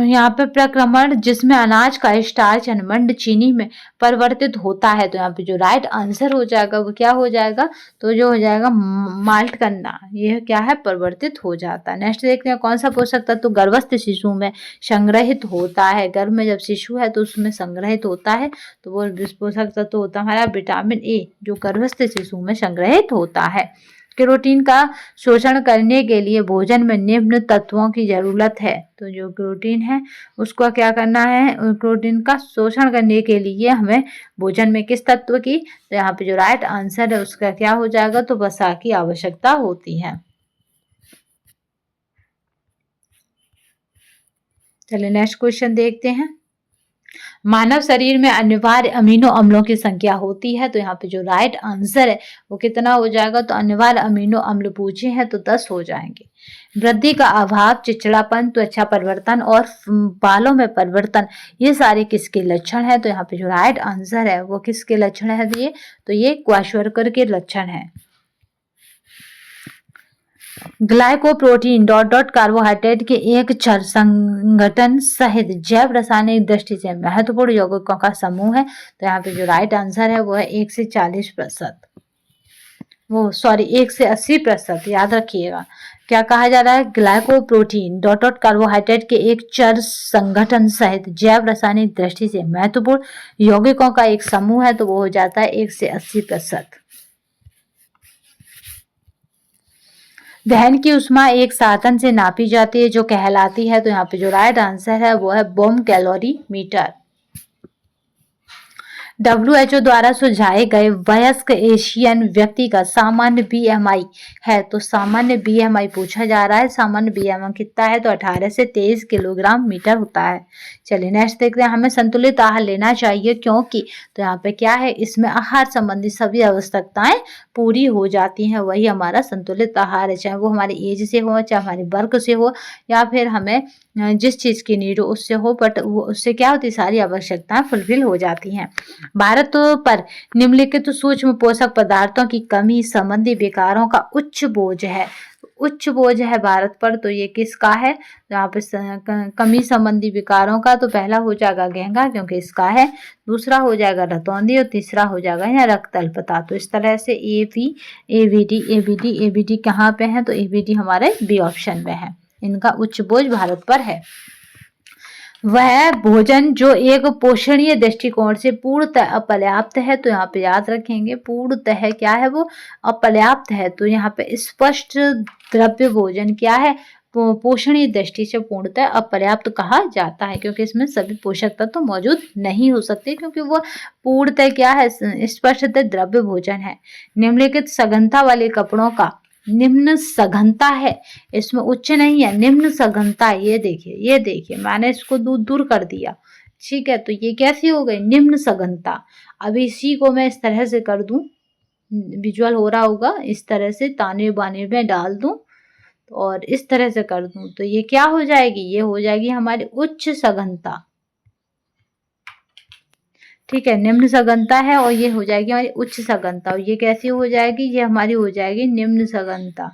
यहाँ पे प्रक्रमण जिसमें अनाज का स्टार्च मंड चीनी में परिवर्तित होता है, तो यहाँ पे जो राइट आंसर हो जाएगा वो क्या हो जाएगा, तो जो हो जाएगा माल्ट करना, ये क्या है, परिवर्तित हो जाता है। नेक्स्ट देखते हैं, कौन सा पोषक तत्व गर्भस्थ शिशु में संग्रहित होता है। गर्भ में जब शिशु है तो उसमें संग्रहित होता है, तो वो पोषक तत्व होता है हमारा विटामिन ए, जो गर्भस्थ शिशु में संग्रहित होता है। कैरोटीन का शोषण करने के लिए भोजन में निम्न तत्वों की जरूरत है। तो जो कैरोटीन है उसको क्या करना है, कैरोटीन का शोषण करने के लिए हमें भोजन में किस तत्व की, तो यहाँ पे जो राइट आंसर है उसका क्या हो जाएगा, तो वसा की आवश्यकता होती है। चलिए नेक्स्ट क्वेश्चन देखते हैं, मानव शरीर में अनिवार्य अमीनो अम्लों की संख्या होती है। तो यहाँ पे जो राइट आंसर है वो कितना हो जाएगा, तो अनिवार्य अमीनो अम्ल पूछे हैं तो 10 हो जाएंगे। वृद्धि का अभाव, चिड़चिड़ापन, त्वचा परिवर्तन और बालों में परिवर्तन, ये सारे किसके लक्षण है, तो यहाँ पे जो राइट आंसर है वो किसके लक्षण है, तो ये क्वाशोरकर के लक्षण है। ग्लाइकोप्रोटीन डॉट डॉट कार्बोहाइड्रेट के एक क्षार संगठन सहित जैव रासायनिक दृष्टि से महत्वपूर्ण यौगिकों का समूह है। तो यहाँ पे जो राइट आंसर है वो है 1 से 40%, वो सॉरी 1 से 80%, याद रखिएगा। क्या कहा जा रहा है? ग्लाइकोप्रोटीन डॉट डॉट कार्बोहाइड्रेट के एक चर संगठन सहित जैव रासायनिक दृष्टि से महत्वपूर्ण यौगिकों का एक समूह है, तो वो हो जाता है 1 से 80%। दहन की उष्मा एक साधन से नापी जाती है जो कहलाती है, तो यहाँ पे जो राइट आंसर है वो है बॉम कैलोरी मीटर। WHO द्वारा सुझाए गए वयस्क एशियन व्यक्ति का सामान्य BMI है, तो सामान्य BMI पूछा जा रहा है। सामान्य BMI कितना है? तो 18 से 23 किलोग्राम मीटर होता है। चलिए नेक्स्ट देखते हैं। हमें संतुलित आहार लेना चाहिए क्योंकि, तो यहाँ पे क्या है, इसमें आहार संबंधी सभी आवश्यकताएं पूरी हो जाती हैं, वही हमारा संतुलित आहार है। चाहे वो हमारी एज से हो, चाहे हमारी वर्क से हो, या फिर हमें जिस चीज़ की नीड हो उससे हो, बट वो उससे क्या होती है, सारी आवश्यकताएं फुलफिल हो जाती हैं। भारत पर निम्नलिखित सूक्ष्म पोषक पदार्थों की कमी संबंधी विकारों का उच्च बोझ है। उच्च बोझ है भारत पर, तो ये किसका है? यहाँ पे कमी संबंधी विकारों का, तो पहला हो जाएगा गेंगा क्योंकि इसका है, दूसरा हो जाएगा रतौंधी और तीसरा हो जाएगा यहाँ रक्त अल्पता। तो इस तरह से ABD कहाँ पे है? तो ABD हमारे बी ऑप्शन में है। इनका उच्च बोझ भारत पर है। वह भोजन जो एक पोषणीय दृष्टिकोण से पूर्णतः अपर्याप्त है, तो यहाँ पे याद रखेंगे पूर्णतः क्या है, वो अपर्याप्त है। तो यहाँ पे स्पष्ट द्रव्य भोजन क्या है? पोषणीय दृष्टि से पूर्णतः अपर्याप्त कहा जाता है, क्योंकि इसमें सभी पोषक तत्व तो मौजूद नहीं हो सकते, क्योंकि वो पूर्णतः क्या है? स्पष्टतः द्रव्य भोजन है। निम्नलिखित सघनता वाले कपड़ों का, निम्न सघनता है, इसमें उच्च नहीं है, निम्न सघनता है। ये देखिए मैंने इसको दूर कर दिया, ठीक है। तो ये कैसी हो गई? निम्न सघनता। अब इसी को मैं इस तरह से कर दूं, विजुअल हो रहा होगा, इस तरह से ताने बाने में डाल दूं और इस तरह से कर दूं, तो ये क्या हो जाएगी? ये हो जाएगी हमारी उच्च सघनता, ठीक है। निम्न सघनता है और ये हो जाएगी हमारी उच्च सघनता, और ये कैसी हो जाएगी? ये हमारी हो जाएगी निम्न सघनता।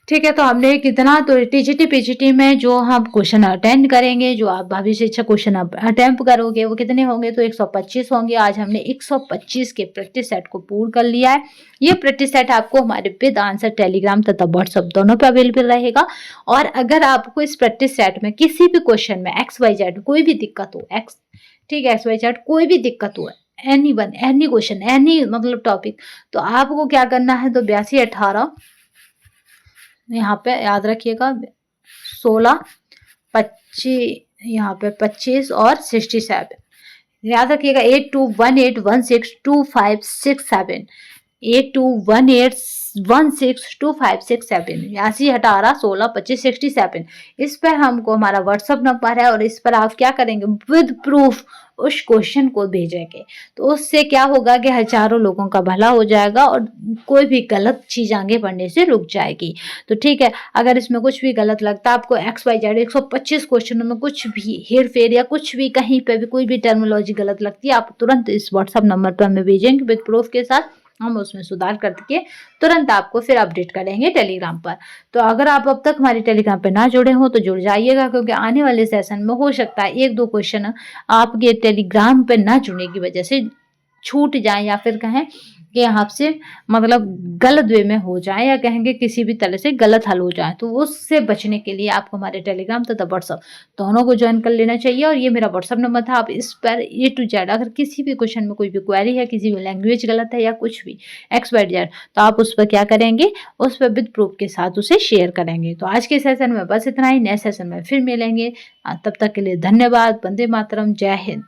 ठीक है, तो हमने कितना, तो टीजीटी पीजीटी में जो हम क्वेश्चन अटेंड करेंगे, जो आप भविष्य इच्छा क्वेश्चन अटेम्प्ट करोगे, वो कितने होंगे? तो 125 होंगे। आज हमने 125 के प्रैक्टिस सेट को पूर्ण कर लिया है। ये प्रैक्टिस सेट आपको हमारे विद आंसर टेलीग्राम तथा व्हाट्सएप दोनों पे अवेलेबल रहेगा। और अगर आपको इस प्रैक्टिस सेट में किसी भी क्वेश्चन में XYZ कोई भी दिक्कत हो, ठीक है, XYZ कोई भी दिक्कत हो, एनी क्वेश्चन, एनी मतलब टॉपिक, तो आपको क्या करना है? तो 8218 यहाँ पे याद रखिएगा, 16 25, यहाँ पे 25 और 67 याद रखिएगा। 8218162567, 8218162567, 8218162567। इस पर हमको हमारा व्हाट्सअप नंबर है, और इस पर आप क्या करेंगे? विद प्रूफ उस क्वेश्चन को भेजेंगे, तो उससे क्या होगा कि हजारों लोगों का भला हो जाएगा और कोई भी गलत चीज आगे बढ़ने से रुक जाएगी। तो ठीक है, अगर इसमें कुछ भी गलत लगता है आपको, XYZ 125 क्वेश्चनों में कुछ भी हेर फेर या कुछ भी कहीं पे भी कोई भी टर्मिनोलॉजी गलत लगती है, आप तुरंत इस व्हाट्सअप नंबर पर हमें भेजेंगे विद प्रूफ के साथ। हम उसमें सुधार करके तुरंत आपको फिर अपडेट करेंगे टेलीग्राम पर। तो अगर आप अब तक हमारे टेलीग्राम पर ना जुड़े हो तो जुड़ जाइएगा, क्योंकि आने वाले सेशन में हो सकता है 1-2 क्वेश्चन आपके टेलीग्राम पर ना जुड़ने की वजह से छूट जाए, या फिर कहें कि आपसे मतलब गलत वे में हो जाए, या कहेंगे किसी भी तरह से गलत हल हो जाए। तो उससे बचने के लिए आपको हमारे टेलीग्राम तथा व्हाट्सअप दोनों को ज्वाइन कर लेना चाहिए। और ये मेरा व्हाट्सअप नंबर था, आप इस पर A to Z अगर किसी भी क्वेश्चन में कोई भी क्वेरी है, किसी भी लैंग्वेज गलत है या कुछ भी XYZ, तो आप उस पर क्या करेंगे? उस पर विद प्रूफ के साथ उसे शेयर करेंगे। तो आज के सेशन में बस इतना ही, नेक्स्ट सेशन में फिर मिलेंगे। तब तक के लिए धन्यवाद। वंदे मातरम, जय हिंद।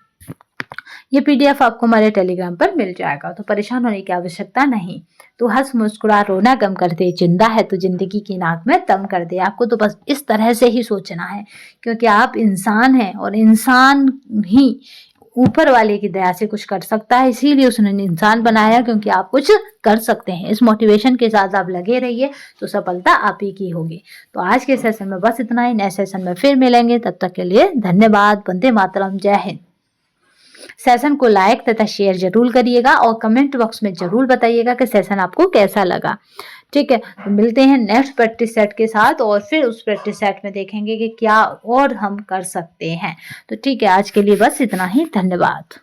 ये PDF आपको हमारे टेलीग्राम पर मिल जाएगा, तो परेशान होने की आवश्यकता नहीं। तो हंस मुस्कुरा रोना कम कर दे, जिंदा है तो जिंदगी की नाक में दम कर दे। आपको तो बस इस तरह से ही सोचना है, क्योंकि आप इंसान हैं और इंसान ही ऊपर वाले की दया से कुछ कर सकता है, इसीलिए उसने इंसान बनाया, क्योंकि आप कुछ कर सकते हैं। इस मोटिवेशन के साथ आप लगे रहिए तो सफलता आप ही की होगी। तो आज के सेशन में बस इतना ही, नेक्स्ट सेशन में फिर मिलेंगे। तब तक के लिए धन्यवाद। वंदे मातरम, जय हिंद। सेशन को लाइक तथा शेयर जरूर करिएगा और कमेंट बॉक्स में जरूर बताइएगा कि सेशन आपको कैसा लगा। ठीक है, तो मिलते हैं नेक्स्ट प्रैक्टिस सेट के साथ और फिर उस प्रैक्टिस सेट में देखेंगे कि क्या और हम कर सकते हैं। तो ठीक है, आज के लिए बस इतना ही। धन्यवाद।